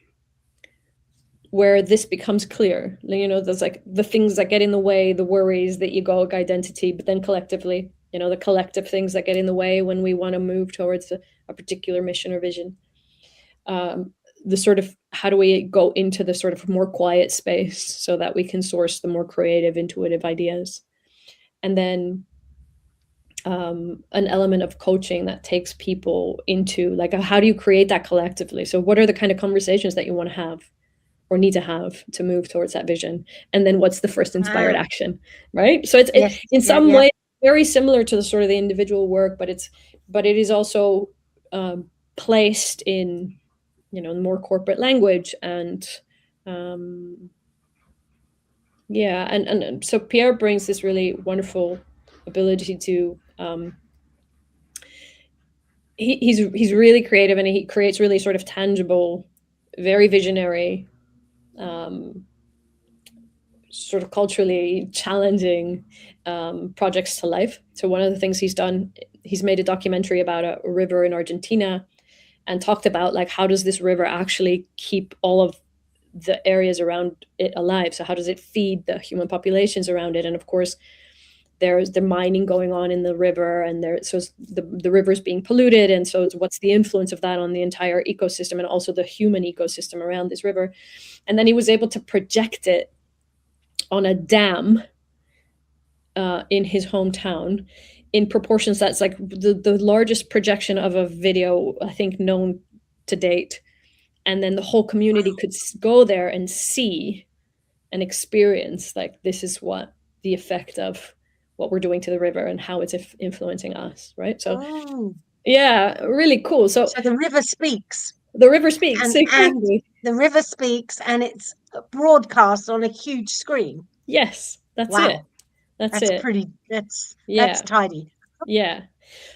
C: where this becomes clear. There's like the things that get in the way, the worries, the egoic identity, but then collectively, the collective things that get in the way when we want to move towards a particular mission or vision. The sort of, how do we go into the sort of more quiet space so that we can source the more creative, intuitive ideas? And then an element of coaching that takes people into like, how do you create that collectively? So what are the kind of conversations that you want to have or need to have to move towards that vision? And then what's the first inspired action, right? So it's in some way very similar to the sort of the individual work, but it is also placed in, more corporate language. And and so Pierre brings this really wonderful ability to he's really creative, and he creates really sort of tangible, very visionary, sort of culturally challenging projects to life. So one of the things he's done, he's made a documentary about a river in Argentina and talked about like, how does this river actually keep all of the areas around it alive? So how does it feed the human populations around it? And of course, there's the mining going on in the river, and so the river is being polluted. And so what's the influence of that on the entire ecosystem and also the human ecosystem around this river? And then he was able to project it on a dam in his hometown in proportions that's like the largest projection of a video, I think, known to date. And then the whole community could go there and see and experience, like, this is what the effect of what we're doing to the river and how it's influencing us, right? So, yeah, really cool. So
B: the river speaks.
C: The river speaks, exactly.
B: And the river speaks, and it's broadcast on a huge screen.
C: Yes, that's it. That's it.
B: That's tidy.
C: Yeah.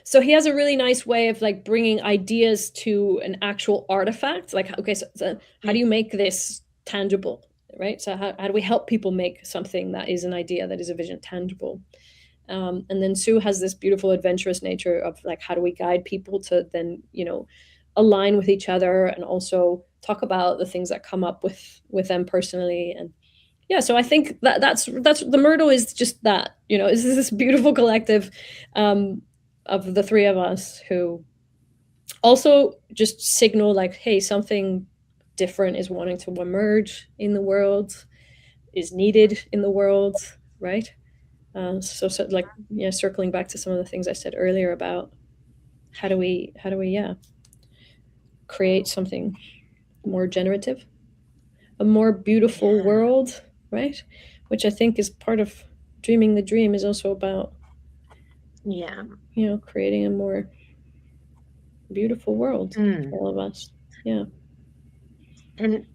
C: So he has a really nice way of like bringing ideas to an actual artifact. Like, okay, so how do you make this tangible, right? So how do we help people make something that is an idea, that is a vision, tangible? And then Sue has this beautiful adventurous nature of like, how do we guide people to then, align with each other and also talk about the things that come up with them personally. And yeah, so I think that's the Myrtle is just that, is this beautiful collective of the three of us who also just signal like, hey, something different is wanting to emerge in the world, is needed in the world, right? So like, yeah, circling back to some of the things I said earlier about how do we create something more generative, a more beautiful world, right? Which I think is part of dreaming the dream, is also about, creating a more beautiful world for all of us. Yeah.
B: And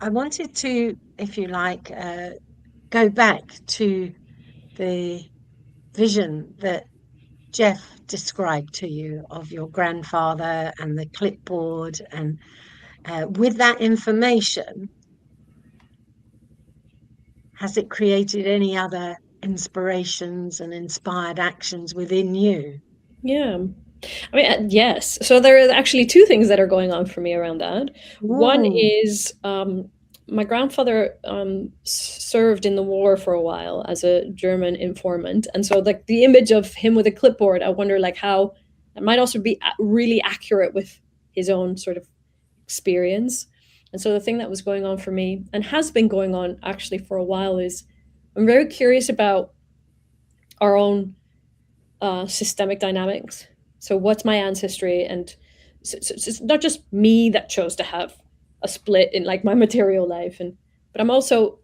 B: I wanted to, if you like, go back to the vision that Jeff described to you of your grandfather and the clipboard, and with that information, has it created any other inspirations and inspired actions within you?
C: Yeah. I mean, yes. So there are actually two things that are going on for me around that. One is my grandfather served in the war for a while as a German informant. And so like the image of him with a clipboard, I wonder like how it might also be really accurate with his own sort of experience. And so the thing that was going on for me, and has been going on actually for a while, is I'm very curious about our own systemic dynamics. So what's my ancestry? And so it's not just me that chose to have a split in like my material life, but I'm also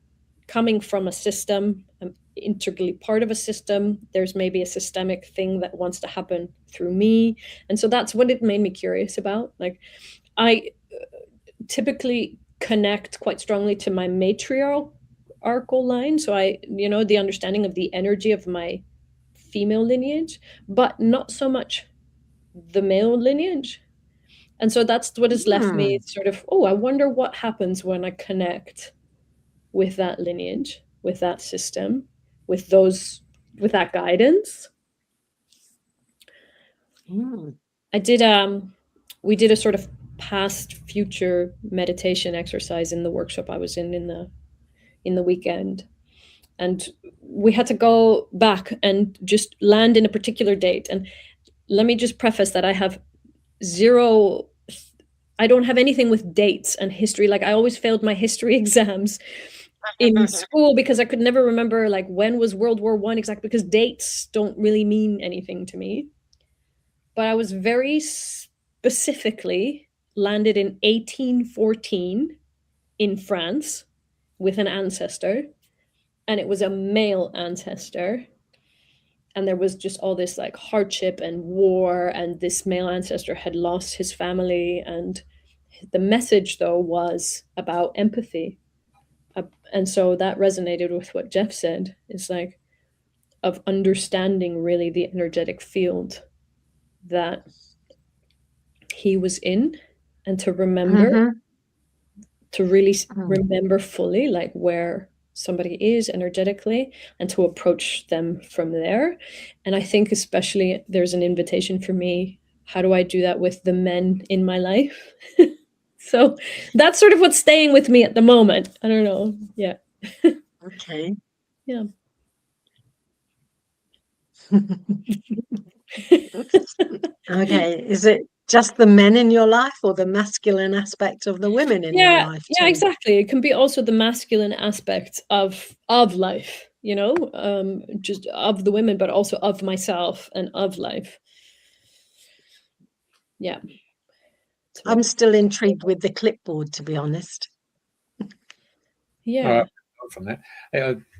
C: coming from a system. I'm integrally part of a system. There's maybe a systemic thing that wants to happen through me. And so that's what it made me curious about. Like, I typically connect quite strongly to my matriarchal line. So the understanding of the energy of my female lineage, but not so much the male lineage. And so that's what has left me sort of, I wonder what happens when I connect with that lineage, with that system, with that guidance. We did a sort of past future meditation exercise in the workshop I was in the weekend, and we had to go back and just land in a particular date. And let me just preface that I don't have anything with dates and history. Like, I always failed my history exams in school because I could never remember like when was World War I exactly, because dates don't really mean anything to me. But I was very specifically landed in 1814 in France with an ancestor, and it was a male ancestor. And there was just all this like hardship and war, and this male ancestor had lost his family. And the message, though, was about empathy. And so that resonated with what Jeff said, is like, of understanding really the energetic field that he was in, and to remember, to really remember fully like where somebody is energetically, and to approach them from there. And I think especially there's an invitation for me, how do I do that with the men in my life? So that's sort of what's staying with me at the moment. I don't know. Yeah.
B: Okay.
C: Yeah.
B: Okay. Is it just the men in your life, or the masculine aspect of the women in your life too?
C: Yeah, exactly. It can be also the masculine aspect of life, you know, just of the women, but also of myself and of life. Yeah.
B: I'm still intrigued with the clipboard, to be honest.
C: Yeah.
A: From that,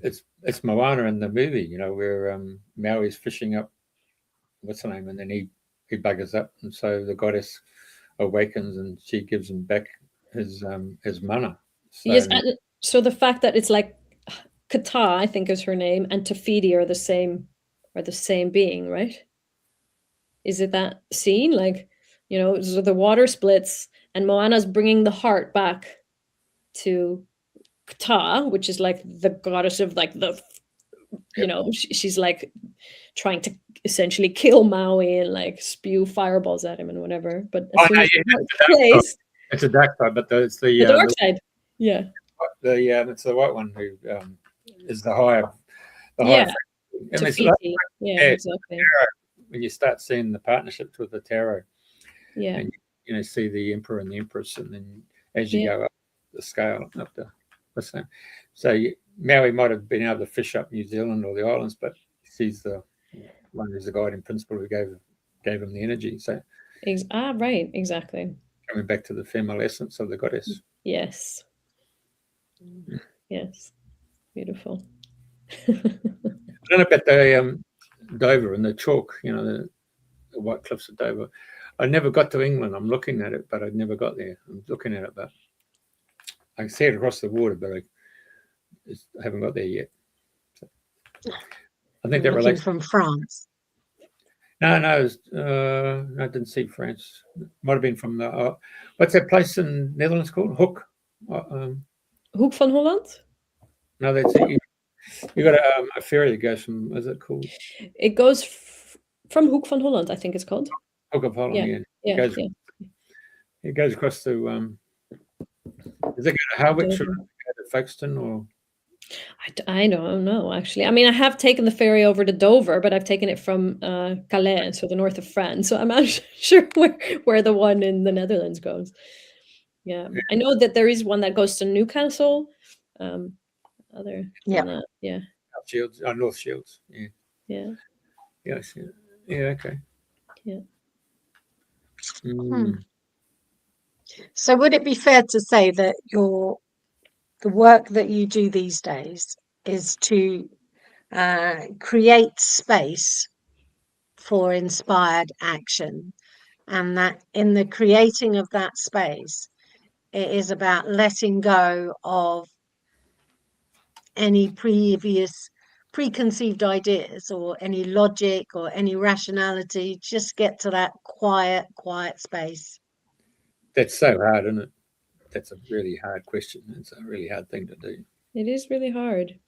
A: it's Moana in the movie, you know, where Maui's fishing up, what's her name, and then he buggers up, and so the goddess awakens and she gives him back his mana. So,
C: yes, so the fact that it's like Kata, I think is her name, and Tafidi are the same being, right? Is it that scene? Like, you know, so the water splits and Moana's bringing the heart back to Kata, which is like the goddess of like the, you know, she's like trying to essentially kill Maui and like spew fireballs at him and whatever. But as soon as
A: it's a dark side, but it's the
C: dark side. Yeah.
A: It's the white one who is the higher.
C: And exactly.
A: When you start seeing the partnerships with the tarot,
C: yeah,
A: and you know, see the emperor and the empress, and then as you go up the scale, up the what's that? So Maui might have been able to fish up New Zealand or the islands, but she's the one who's the guiding principle who gave him the energy. So
C: right, exactly.
A: Coming back to the female essence of the goddess.
C: Yes. Yes. Beautiful.
A: I don't know about the Dover and the chalk, you know, the White Cliffs of Dover. I never got to England. I'm looking at it, but I never got there. I'm looking at it, but I can see it across the water, but I haven't got there yet. So, I think that relates
B: from France.
A: No, I didn't see France. Might have been from the what's that place in Netherlands called? Hoek.
C: Hoek van Holland?
A: No, that's it. You got a ferry that goes from. Is it called?
C: It goes from Hoek van Holland, I think it's called.
A: Hoek of Holland. Yeah. It goes across to. Does it go to Harwich or go to Folkestone or?
C: I don't know, actually. I mean, I have taken the ferry over to Dover, but I've taken it from Calais, so the north of France. So I'm not sure where the one in the Netherlands goes. Yeah. I know that there is one that goes to Newcastle. Other than that, yeah.
A: North Shields. Yeah.
C: Yeah.
A: Yes. Yeah. Okay.
C: Yeah.
B: So would it be fair to say that the work that you do these days is to create space for inspired action, and that in the creating of that space, it is about letting go of any preconceived ideas or any logic or any rationality, just get to that quiet space?
A: That's so hard, isn't it? That's a really hard question. It's a really hard thing to do.
C: It is really hard.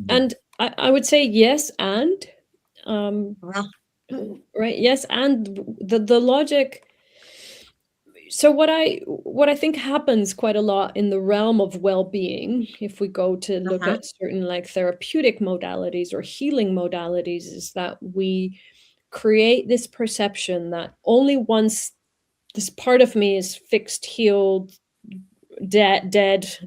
C: And I would say yes, and right, yes, and the logic. So what I think happens quite a lot in the realm of well-being, if we go to look at certain like therapeutic modalities or healing modalities, is that we create this perception that only once this part of me is fixed, healed, dead,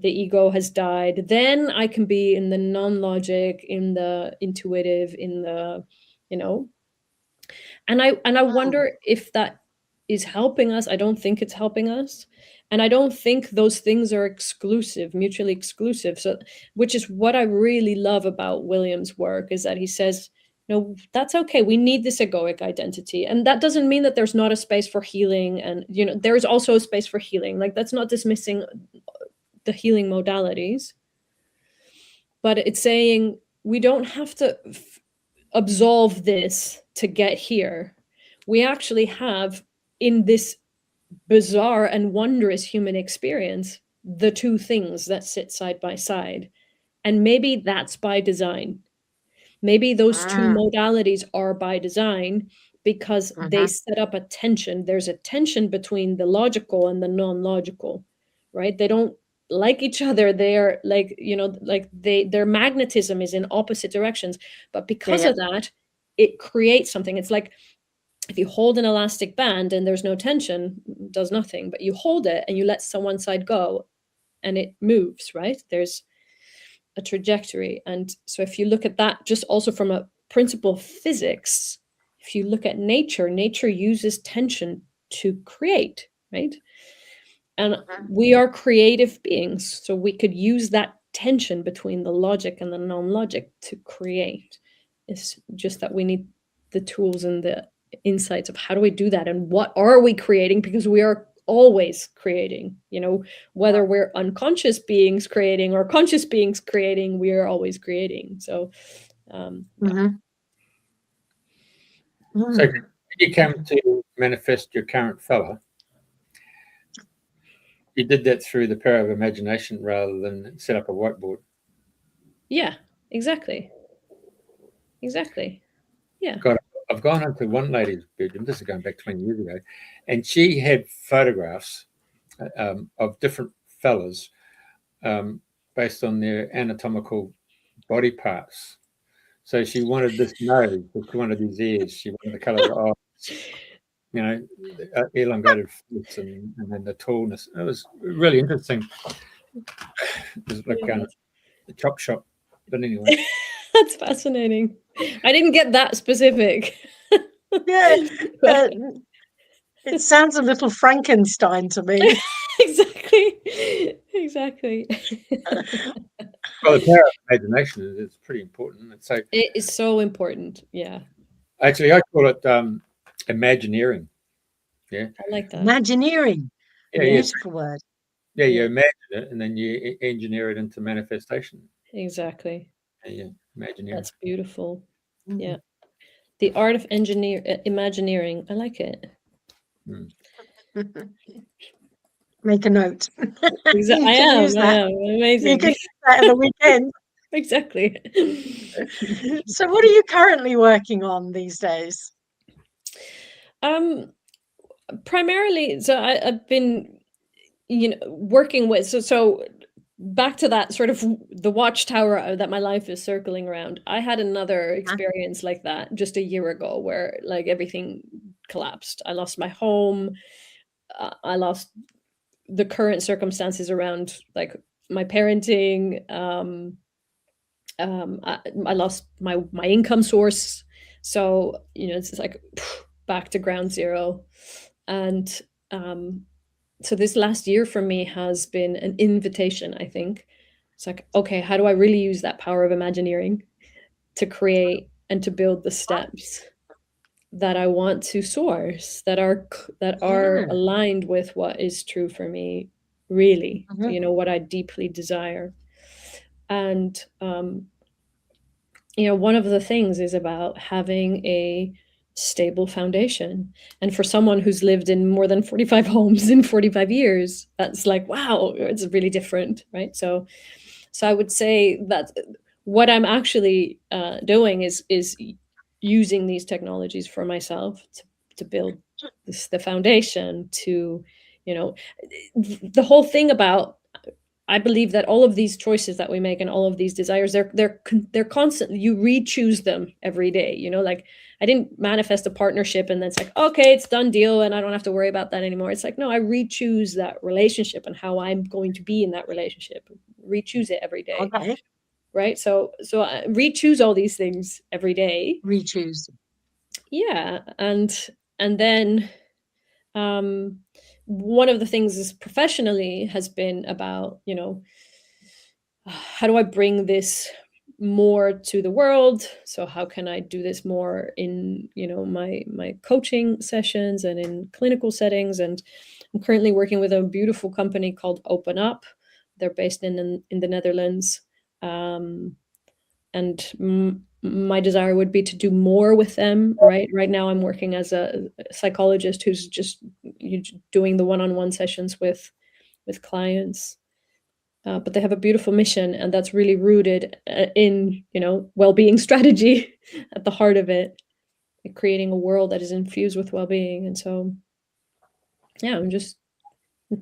C: the ego has died, then I can be in the non-logic, in the intuitive, in the, you know, and I wonder if that is helping us. I don't think it's helping us. And I don't think those things are exclusive, mutually exclusive. So, which is what I really love about William's work, is that he says, no, that's okay. We need this egoic identity. And that doesn't mean that there's not a space for healing. And, you know, there's also a space for healing. Like, that's not dismissing the healing modalities. But it's saying we don't have to absolve this to get here. We actually have, in this bizarre and wondrous human experience, the two things that sit side by side. And maybe that's by design. Maybe those two modalities are by design because they set up a tension. There's a tension between the logical and the non-logical, right? They don't like each other. They're like, you know, like their magnetism is in opposite directions. But because of that, it creates something. It's like, if you hold an elastic band and there's no tension, it does nothing. But you hold it and you let one side go and it moves, right? There's a trajectory. And so if you look at that just also from a principle of physics, if you look at nature, nature uses tension to create, right? And we are creative beings. So we could use that tension between the logic and the non-logic to create. It's just that we need the tools and the insights of how do we do that and what are we creating, because we are always creating, you know, whether we're unconscious beings creating or conscious beings creating, we are always creating. So
A: So did you come to manifest your current fella? You did that through the power of imagination rather than set up a whiteboard.
C: Yeah, exactly. Yeah.
A: God, I've gone into one lady's bedroom, this is going back 20 years ago, and she had photographs of different fellas based on their anatomical body parts. So she wanted this nose, she wanted these ears, she wanted the colour of the eyes, you know, elongated face and then the tallness. It was really interesting. It was like the chop shop, but anyway.
C: That's fascinating. I didn't get that specific.
B: Yeah, it sounds a little Frankenstein to me.
C: Exactly.
A: Well, the power of imagination is pretty important. And so
C: it is so important. Yeah.
A: Actually, I call it Imagineering. Yeah.
C: I like that.
B: Imagineering.
A: Yeah,
B: beautiful word.
A: Yeah, you imagine it and then you engineer it into manifestation.
C: Exactly.
A: Yeah, Imagineering.
C: That's beautiful. Yeah. The art of Imagineering. I like it.
B: Make a note.
C: I am. Amazing.
B: You can use that at the weekend.
C: Exactly.
B: So what are you currently working on these days?
C: Primarily, so I've been, you know, working with, so back to that sort of the watchtower that my life is circling around. I had another experience like that just a year ago where like everything collapsed. I lost my home. I lost the current circumstances around like my parenting. I lost my income source. So, you know, it's like back to ground zero. And so this last year for me has been an invitation, I think. It's like, okay, how do I really use that power of Imagineering to create and to build the steps that I want to source, that are aligned with what is true for me, really, you know, what I deeply desire. And, you know, one of the things is about having a stable foundation. And for someone who's lived in more than 45 homes in 45 years, that's like, wow, it's really different, right? So So I would say that what I'm actually doing is using these technologies for myself to build the foundation to, you know, the whole thing about, I believe that all of these choices that we make and all of these desires, they're constantly, you re-choose them every day. You know, like I didn't manifest a partnership and then it's like, okay, it's done deal and I don't have to worry about that anymore. It's like, no, I re-choose that relationship and how I'm going to be in that relationship. Re-choose it every day.
B: Okay.
C: Right. So I re-choose all these things every day.
B: Re-choose.
C: Yeah. And then one of the things is professionally has been about, you know, how do I bring this more to the world? So how can I do this more in, you know, my coaching sessions and in clinical settings? And I'm currently working with a beautiful company called Open Up. They're based in the Netherlands. And my desire would be to do more with them. Right now I'm working as a psychologist who's just doing the one-on-one sessions with clients. But they have a beautiful mission, and that's really rooted in, you know, well-being strategy at the heart of it, creating a world that is infused with well-being. And so, yeah, I'm just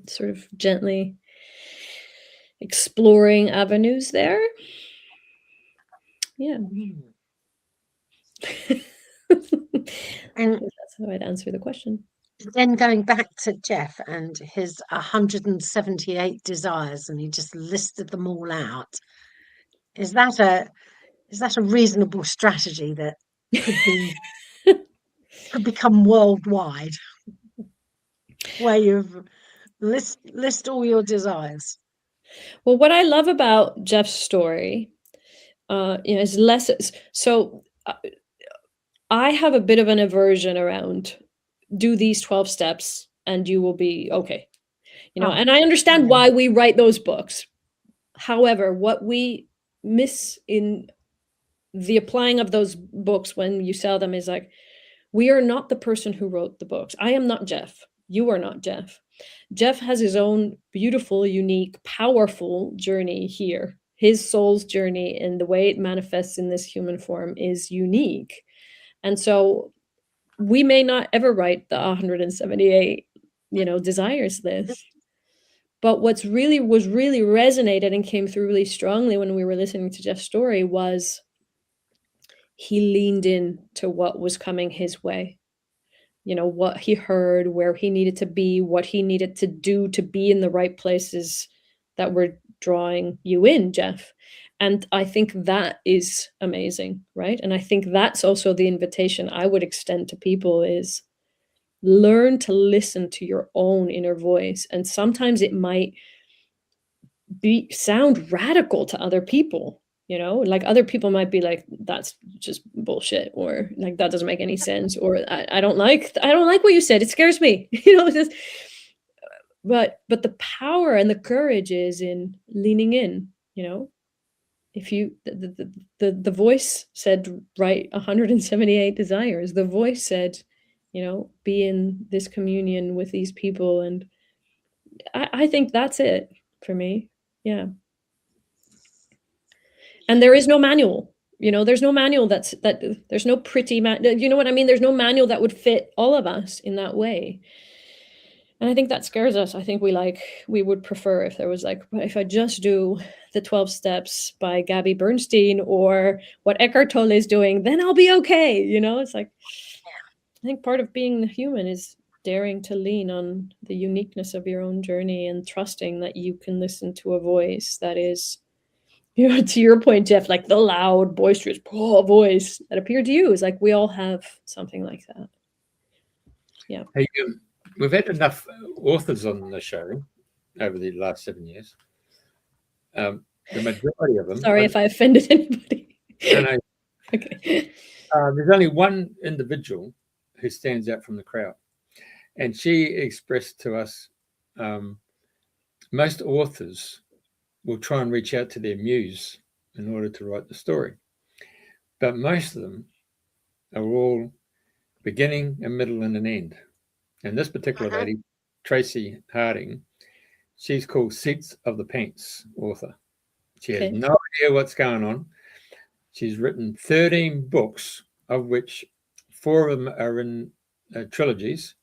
C: sort of gently exploring avenues there. Yeah.
B: And
C: that's how I'd answer the question.
B: then going back to Jeff and his 178 desires, and he just listed them all out. Is that a reasonable strategy that could become worldwide, where you've list all your desires?
C: Well, what I love about Jeff's story, you know, is less. So I have a bit of an aversion around do these 12 steps and you will be okay. You know,
B: Oh,
C: and I understand
B: yeah.
C: why we write those books. However, what we miss in the applying of those books when you sell them is like, we are not the person who wrote the books. I am not Jeff. You are not Jeff. Jeff has his own beautiful, unique, powerful journey here. His soul's journey and the way it manifests in this human form is unique. And so we may not ever write the 178, you know, desires list. But was really resonated and came through really strongly when we were listening to Jeff's story was he leaned in to what was coming his way. You know, what he heard, where he needed to be, what he needed to do to be in the right places that were drawing you in, Jeff. And I think that is amazing, right? And I think that's also the invitation I would extend to people is learn to listen to your own inner voice. And sometimes it might sound radical to other people, you know, like other people might be like, that's just bullshit, or like that doesn't make any sense, or I don't like what you said, it scares me. You know, just but the power and the courage is in leaning in. You know, if you the voice said write 178 desires, the voice said, you know, be in this communion with these people. And I think that's it for me. Yeah. And there is no manual, you know, there's no manual that there's no pretty you know what I mean, there's no manual that would fit all of us in that way. And I think that scares us. I think we would prefer if there was like, if I just do the 12 steps by Gabby Bernstein or what Eckhart Tolle is doing, then I'll be okay. You know, it's like, I think part of being human is daring to lean on the uniqueness of your own journey and trusting that you can listen to a voice that is, you know, to your point, Jeff, like the loud, boisterous voice that appeared to you is like, we all have something like that. Yeah.
A: Hey, we've had enough authors on the show over the last 7 years. The majority of them.
C: Sorry if I offended anybody.
A: No.
C: Okay.
A: There's only one individual who stands out from the crowd. And she expressed to us, most authors will try and reach out to their muse in order to write the story. But most of them are all beginning, a middle, and an end. And this particular lady, Tracy Harding, she's called Seats of the Pants author. She has no idea what's going on. She's written 13 books, of which 4 of them are in trilogies,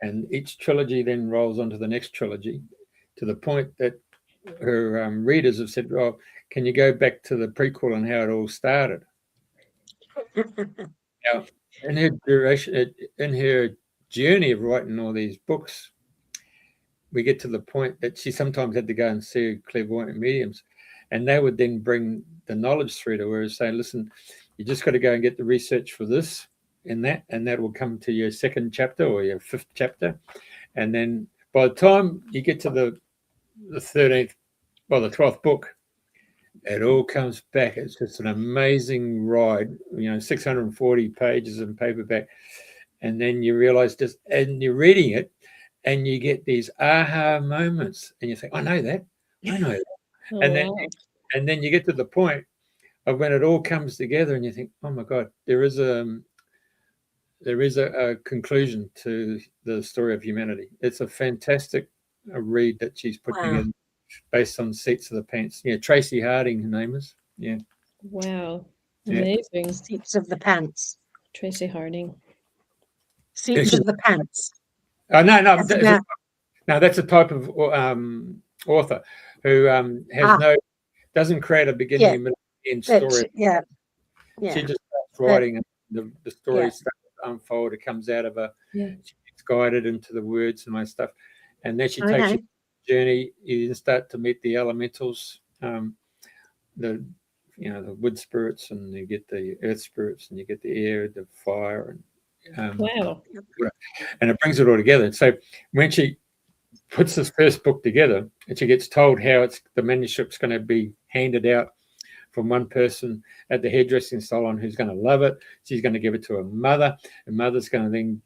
A: and each trilogy then rolls onto the next trilogy, to the point that her readers have said, "Oh, can you go back to the prequel and how it all started?" Now, in her journey of writing all these books, we get to the point that she sometimes had to go and see clairvoyant mediums, and they would then bring the knowledge through to her and say, "Listen, you just got to go and get the research for this and that will come to your 2nd chapter or your 5th chapter." And then by the time you get to the 13th, the 12th book, it all comes back. It's just an amazing ride, 640 pages in paperback. And then you realize and you're reading it, and you get these aha moments, and you think, I know that.
C: Oh,
A: and then you get to the point of when it all comes together, and you think, oh my God, there is a conclusion to the story of humanity. It's a fantastic read that she's put together based on Seats of the Pants. Yeah, Tracy Harding, her name is. Yeah.
C: Wow. Amazing.
B: Seats of the Pants.
C: Tracy Harding.
B: Seats of the Pants.
A: Oh, no. That's a type of author who doesn't create a beginning and middle and story. She just starts writing, and the story starts to unfold. It comes out of she gets guided into the words and my stuff, and then she takes you on a journey. You start to meet the elementals, the wood spirits, and you get the earth spirits, and you get the air, the fire, and and it brings it all together. So when she puts this first book together, and she gets told how the manuscript's going to be handed out from one person at the hairdressing salon who's going to love it. She's going to give it to her mother, and mother's going to then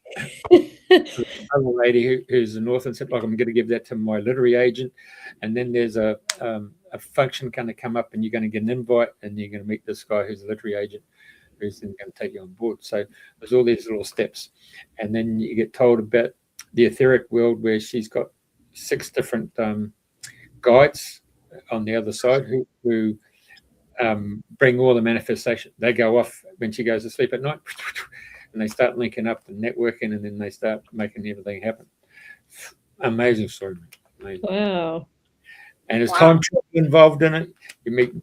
A: to another lady who's an author and said, "Like, I'm going to give that to my literary agent." And then there's a function going to come up, and you're going to get an invite, and you're going to meet this guy who's a literary agent, who's then going to take you on board. So there's all these little steps, and then you get told about the etheric world, where she's got 6 different guides on the other side who bring all the manifestation. They go off when she goes to sleep at night, and they start linking up and networking, and then they start making everything happen. Amazing story. Amazing.
C: Wow.
A: And there's time travel involved in it.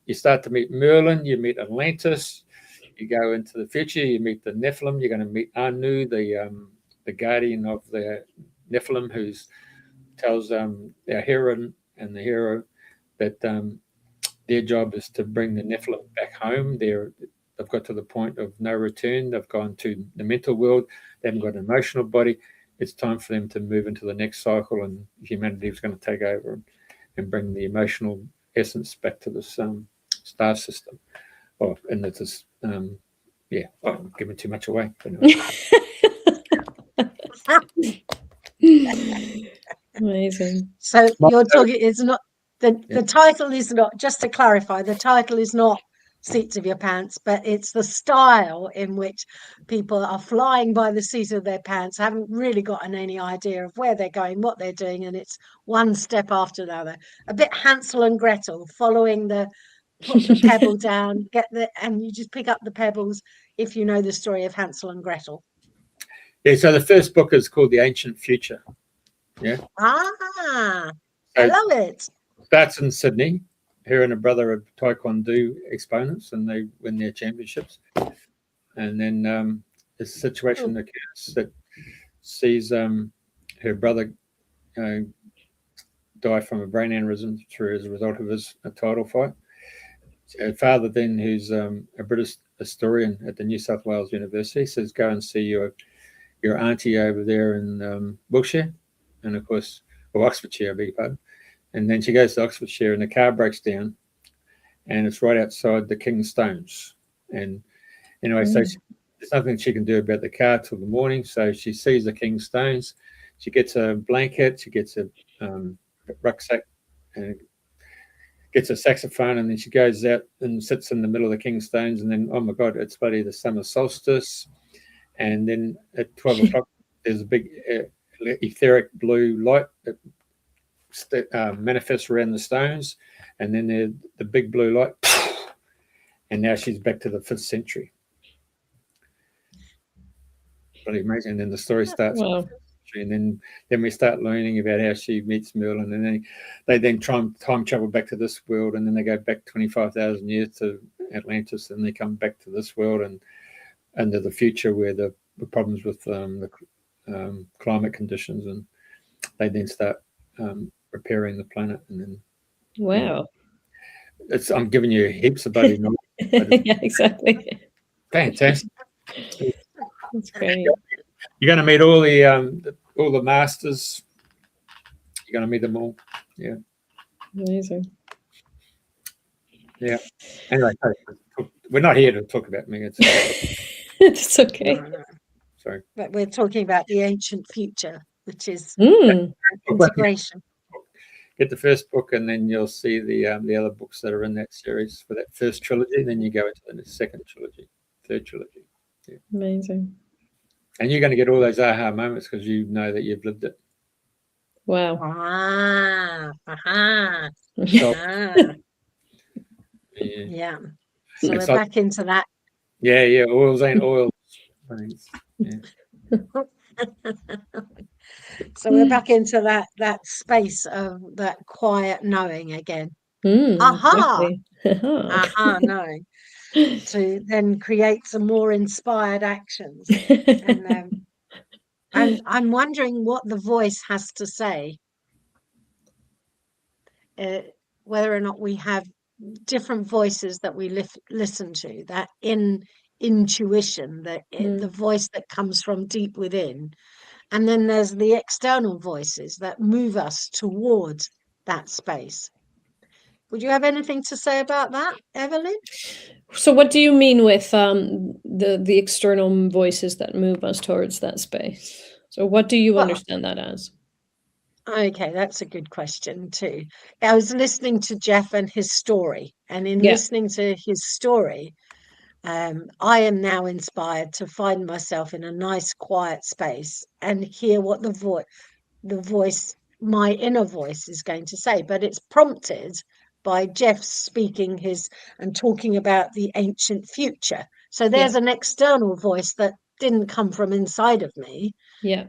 A: You start to meet Merlin, you meet Atlantis, you go into the future, you meet the Nephilim, you're going to meet Anu, the guardian of the Nephilim, who tells our heroine and the hero that their job is to bring the Nephilim back home. They've got to the point of no return. They've gone to the mental world. They haven't got an emotional body. It's time for them to move into the next cycle, and humanity is going to take over and bring the emotional essence back to this star system. And it's this, I'm giving too much away.
C: Amazing.
B: So you're talking, it's not, the title is not, just to clarify, the title is not Seats of Your Pants, but it's the style in which people are flying by the seat of their pants, haven't really gotten any idea of where they're going, what they're doing, and it's one step after another. A bit Hansel and Gretel, following put the pebble down, and you just pick up the pebbles, if you know the story of Hansel and Gretel.
A: Yeah, so the first book is called The Ancient Future. Yeah.
B: I love it.
A: Starts in Sydney. Her and her brother are Taekwondo exponents, and they win their championships. And then this situation occurs that sees her brother die from a brain aneurysm as a result of his title fight. Her father then, who's a British historian at the New South Wales University, says, "Go and see your auntie over there in Wiltshire," and of course, Oxfordshire, I beg your pardon. And then she goes to Oxfordshire, and the car breaks down, and it's right outside the King's Stones. And anyway, so there's nothing she can do about the car till the morning. So she sees the King's Stones. She gets a blanket, she gets a rucksack, and gets a saxophone, and then she goes out and sits in the middle of the King's Stones. And then, oh my God, it's bloody the summer solstice. And then at 12 o'clock, there's a big etheric blue light that manifests around the stones, and then the big blue light, and now she's back to the 5th century. Really amazing. And then the story starts.
C: Wow.
A: And then we start learning about how she meets Merlin, and then they then try and time travel back to this world, and then they go back 25,000 years to Atlantis, and they come back to this world and into the future where the problems with the climate conditions, and they then start repairing the planet. And then
C: Wow.
A: I'm giving you heaps of bloody knowledge.
C: Yeah, exactly.
A: Fantastic.
C: That's great.
A: You're going to meet all the masters. You're going to meet them all. Yeah.
C: Amazing.
A: Yeah. Anyway, we're not here to talk about me.
C: It's okay.
B: No.
A: Sorry.
B: But we're talking about the ancient future, which is
C: Mm.
B: integration.
A: Get the first book, and then you'll see the other books that are in that series for that first trilogy. Then you go into the second trilogy, third trilogy. Yeah.
C: Amazing.
A: And you're going to get all those aha moments because you know that you've lived it.
C: Wow.
A: So,
B: Yeah.
A: yeah.
B: So we're
A: It's like-
B: back into that.
A: Yeah. Oils ain't oils. Yeah.
B: So we're back into that space of that quiet knowing again.
C: Mm,
B: Aha!
C: exactly.
B: Aha, knowing. To then create some more inspired actions. And I'm wondering what the voice has to say. Whether or not we have different voices that we listen to, that intuition, the voice that comes from deep within. And then there's the external voices that move us towards that space. Would you have anything to say about that, Eveline?
C: So what do you mean with the external voices that move us towards that space? So what do you understand that as?
B: Okay, that's a good question too. I was listening to Jeff and his story, and in
C: Yeah.
B: listening to his story, I am now inspired to find myself in a nice, quiet space and hear what the voice, my inner voice, is going to say. But it's prompted by Jeff speaking and talking about the ancient future. So there's an external voice that didn't come from inside of me.
C: Yeah.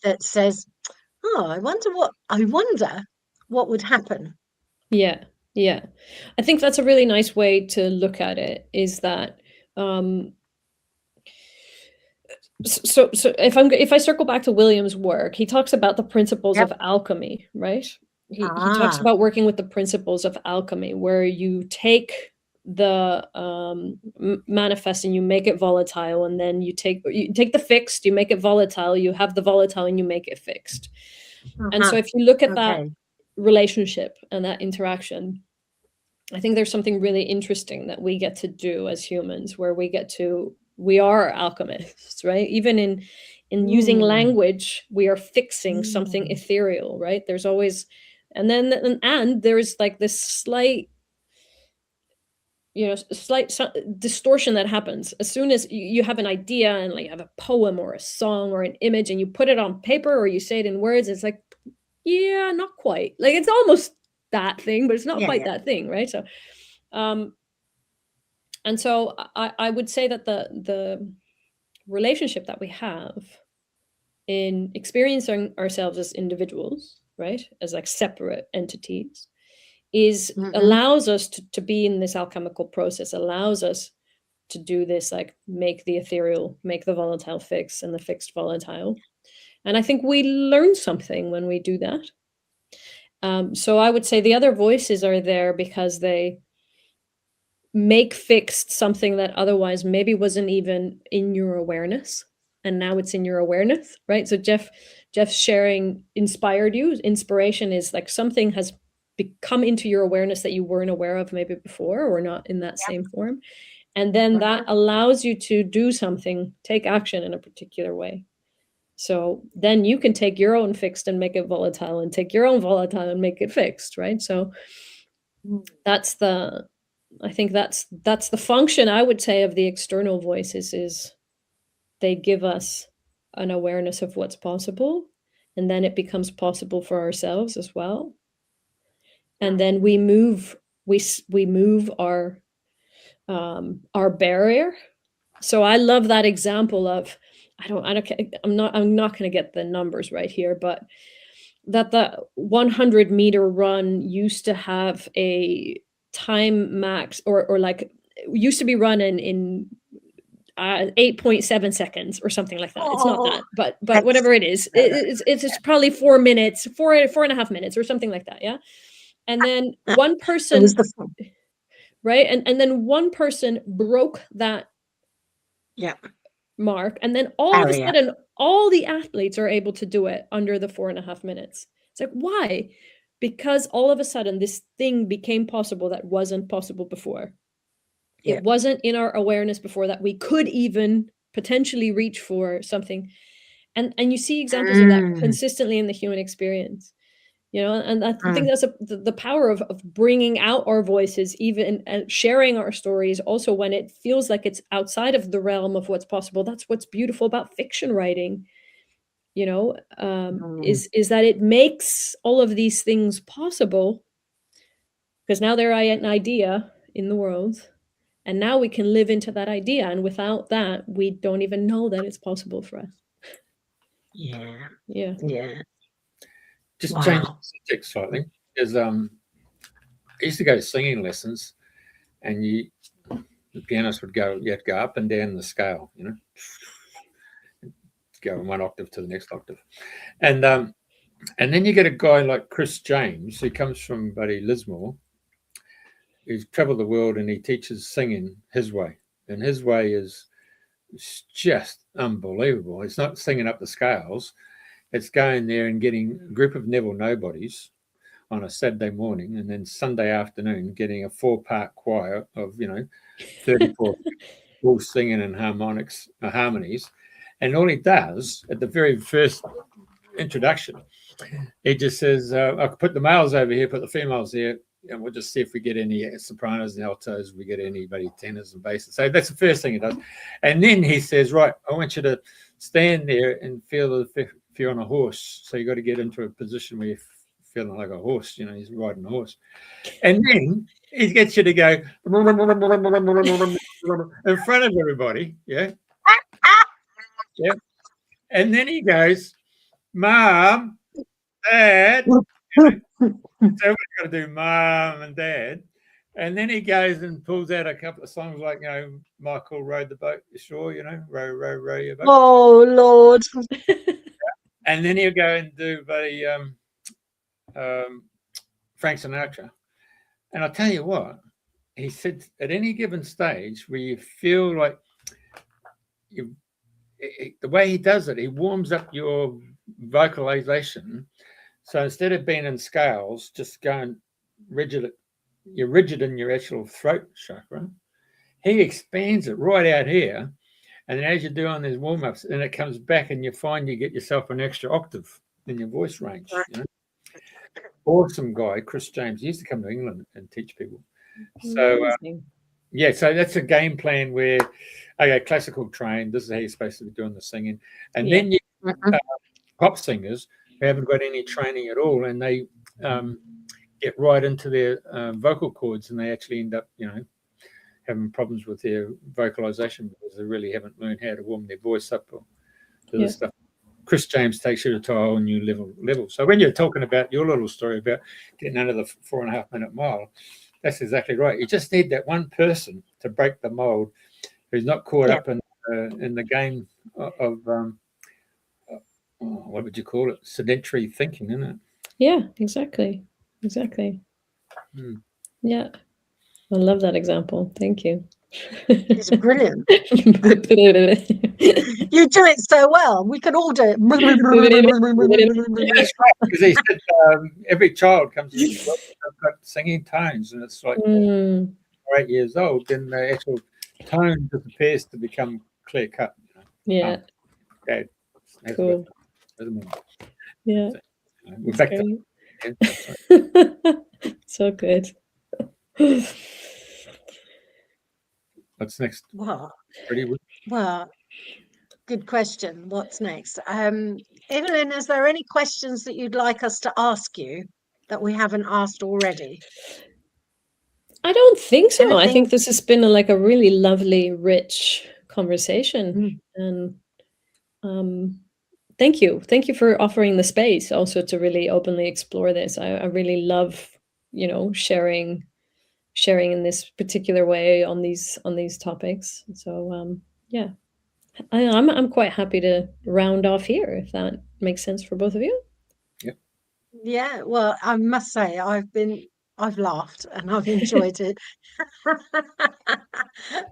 B: That says, "Oh, I wonder what would happen."
C: Yeah. Yeah. I think that's a really nice way to look at it, is that so if I circle back to William's work, he talks about the principles of alchemy, right? He talks about working with the principles of alchemy, where you take the manifest and you make it volatile, and then you take the fixed, you make it volatile, you have the volatile and you make it fixed. And so if you look at that relationship and that interaction, I think there's something really interesting that we get to do as humans, where we are alchemists, right? Even in using language, we are fixing something ethereal, right? There's always, and there's like this slight distortion that happens as soon as you have an idea, and like you have a poem or a song or an image, and you put it on paper or you say it in words. It's like, yeah, not quite. Like it's almost that thing, but it's not quite that thing, right? So, and so I would say that the relationship that we have in experiencing ourselves as individuals, right, as like separate entities, allows us to be in this alchemical process, allows us to do this, like make the ethereal, make the volatile fix, and the fixed volatile. And I think we learn something when we do that. So I would say the other voices are there because they make fixed something that otherwise maybe wasn't even in your awareness, and now it's in your awareness, right? So Jeff's sharing inspired you. Inspiration is like something has come into your awareness that you weren't aware of maybe before, or not in that same form, and then that allows you to do something, take action in a particular way. So then you can take your own fixed and make it volatile, and take your own volatile and make it fixed, right? So I think that's the function, I would say, of the external voices, is they give us an awareness of what's possible, and then it becomes possible for ourselves as well. and then we move our barrier. So I love that example of, I'm not going to get the numbers right here, but that the 100-meter run used to have a time max, or like used to be run in 8.7 seconds or something like that. It's not that, but whatever it is, it's probably 4 minutes, 4.5 minutes or something like that. Yeah. And then one person, right. And then one person broke that mark. And then all of a sudden, all the athletes are able to do it under the 4.5 minutes. It's like, why? Because all of a sudden this thing became possible that wasn't possible before. It wasn't in our awareness before that we could even potentially reach for something. And you see examples of that consistently in the human experience, you know, and I think that's the power of bringing out our voices, even sharing our stories, also when it feels like it's outside of the realm of what's possible. That's what's beautiful about fiction writing, you know, is that it makes all of these things possible because now they're an idea in the world. And now we can live into that idea. And without that, we don't even know that it's possible for us.
B: Yeah.
A: Just change the subject slightly. Is I used to go to singing lessons, and the pianist would go, you have to go up and down the scale, you know, go one octave to the next octave. And then you get a guy like Chris James, who comes from Lismore, who's traveled the world, and he teaches singing his way. And his way is just unbelievable. It's not singing up the scales. It's going there and getting a group of Neville Nobodies on a Saturday morning, and then Sunday afternoon getting a 4-part choir of, 34 all singing and harmonies. And all he does at the very first introduction, he just says, I could put the males over here, put the females here, and we'll just see if we get any sopranos and altos, if we get anybody tenors and basses. So that's the first thing he does. And then he says, right, I want you to stand there and feel if you're on a horse. So you got to get into a position where you're feeling like a horse, he's riding a horse. And then he gets you to go in front of everybody. Yeah. And then he goes, Mom, Dad. So we're going to do Mom and Dad. And then he goes and pulls out a couple of songs like, Michael rowed the boat ashore, row, row, row your boat.
B: Oh, Lord.
A: And then he'll go and do Frank Sinatra. And I'll tell you what, he said, at any given stage where you feel like the way he does it, he warms up your vocalization. So instead of being in scales, just going rigid, you're rigid in your actual throat chakra. He expands it right out here. And then as you're doing these warm-ups, then it comes back and you find you get yourself an extra octave in your voice range. Awesome guy, Chris James. He used to come to England and teach people. So, so that's a game plan where, okay, classical trained, this is how you're supposed to be doing the singing. And then you pop singers who haven't got any training at all, and they get right into their vocal cords, and they actually end up, having problems with their vocalization because they really haven't learned how to warm their voice up or do this stuff. Chris James takes you to a whole new level. So when you're talking about your little story about getting under the 4.5 minute mile, that's exactly right. You just need that one person to break the mold who's not caught up in the game of what would you call it? Sedentary thinking, isn't it?
C: Yeah, exactly. Yeah. I love that example. Thank you.
B: It's brilliant. You do it so well. We can all do it.
A: That's right, because he said every child comes to the world, they've got singing tones, and it's like 8 years old, then the actual tone disappears to become clear cut.
C: Yeah. Cool. Yeah.
A: We're back to
C: so good.
A: What's next?
B: Well, good question. What's next? Eveline, is there any questions that you'd like us to ask you? that we haven't asked already?
C: I don't think so. I
B: Anything?
C: think this has been like a really lovely, rich conversation. And thank you. Thank you for offering the space also to really openly explore this. I really love, sharing in this particular way on these topics. So yeah, I'm quite happy to round off here, if that makes sense for both of you.
B: Yeah, well, I must say I've laughed and I've enjoyed it.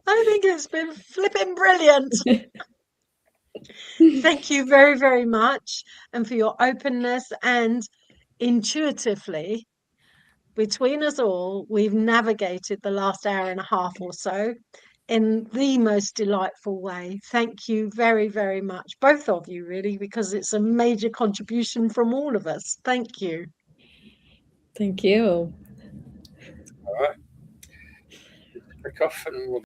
B: I think it's been flipping brilliant. Thank you very, very much, and for your openness, and intuitively, between us all, we've navigated the last hour and a half or so in the most delightful way. Thank you very, very much, both of you, really, because it's a major contribution from all of us. Thank you.
C: Thank you.
A: All right. Quick off, and we'll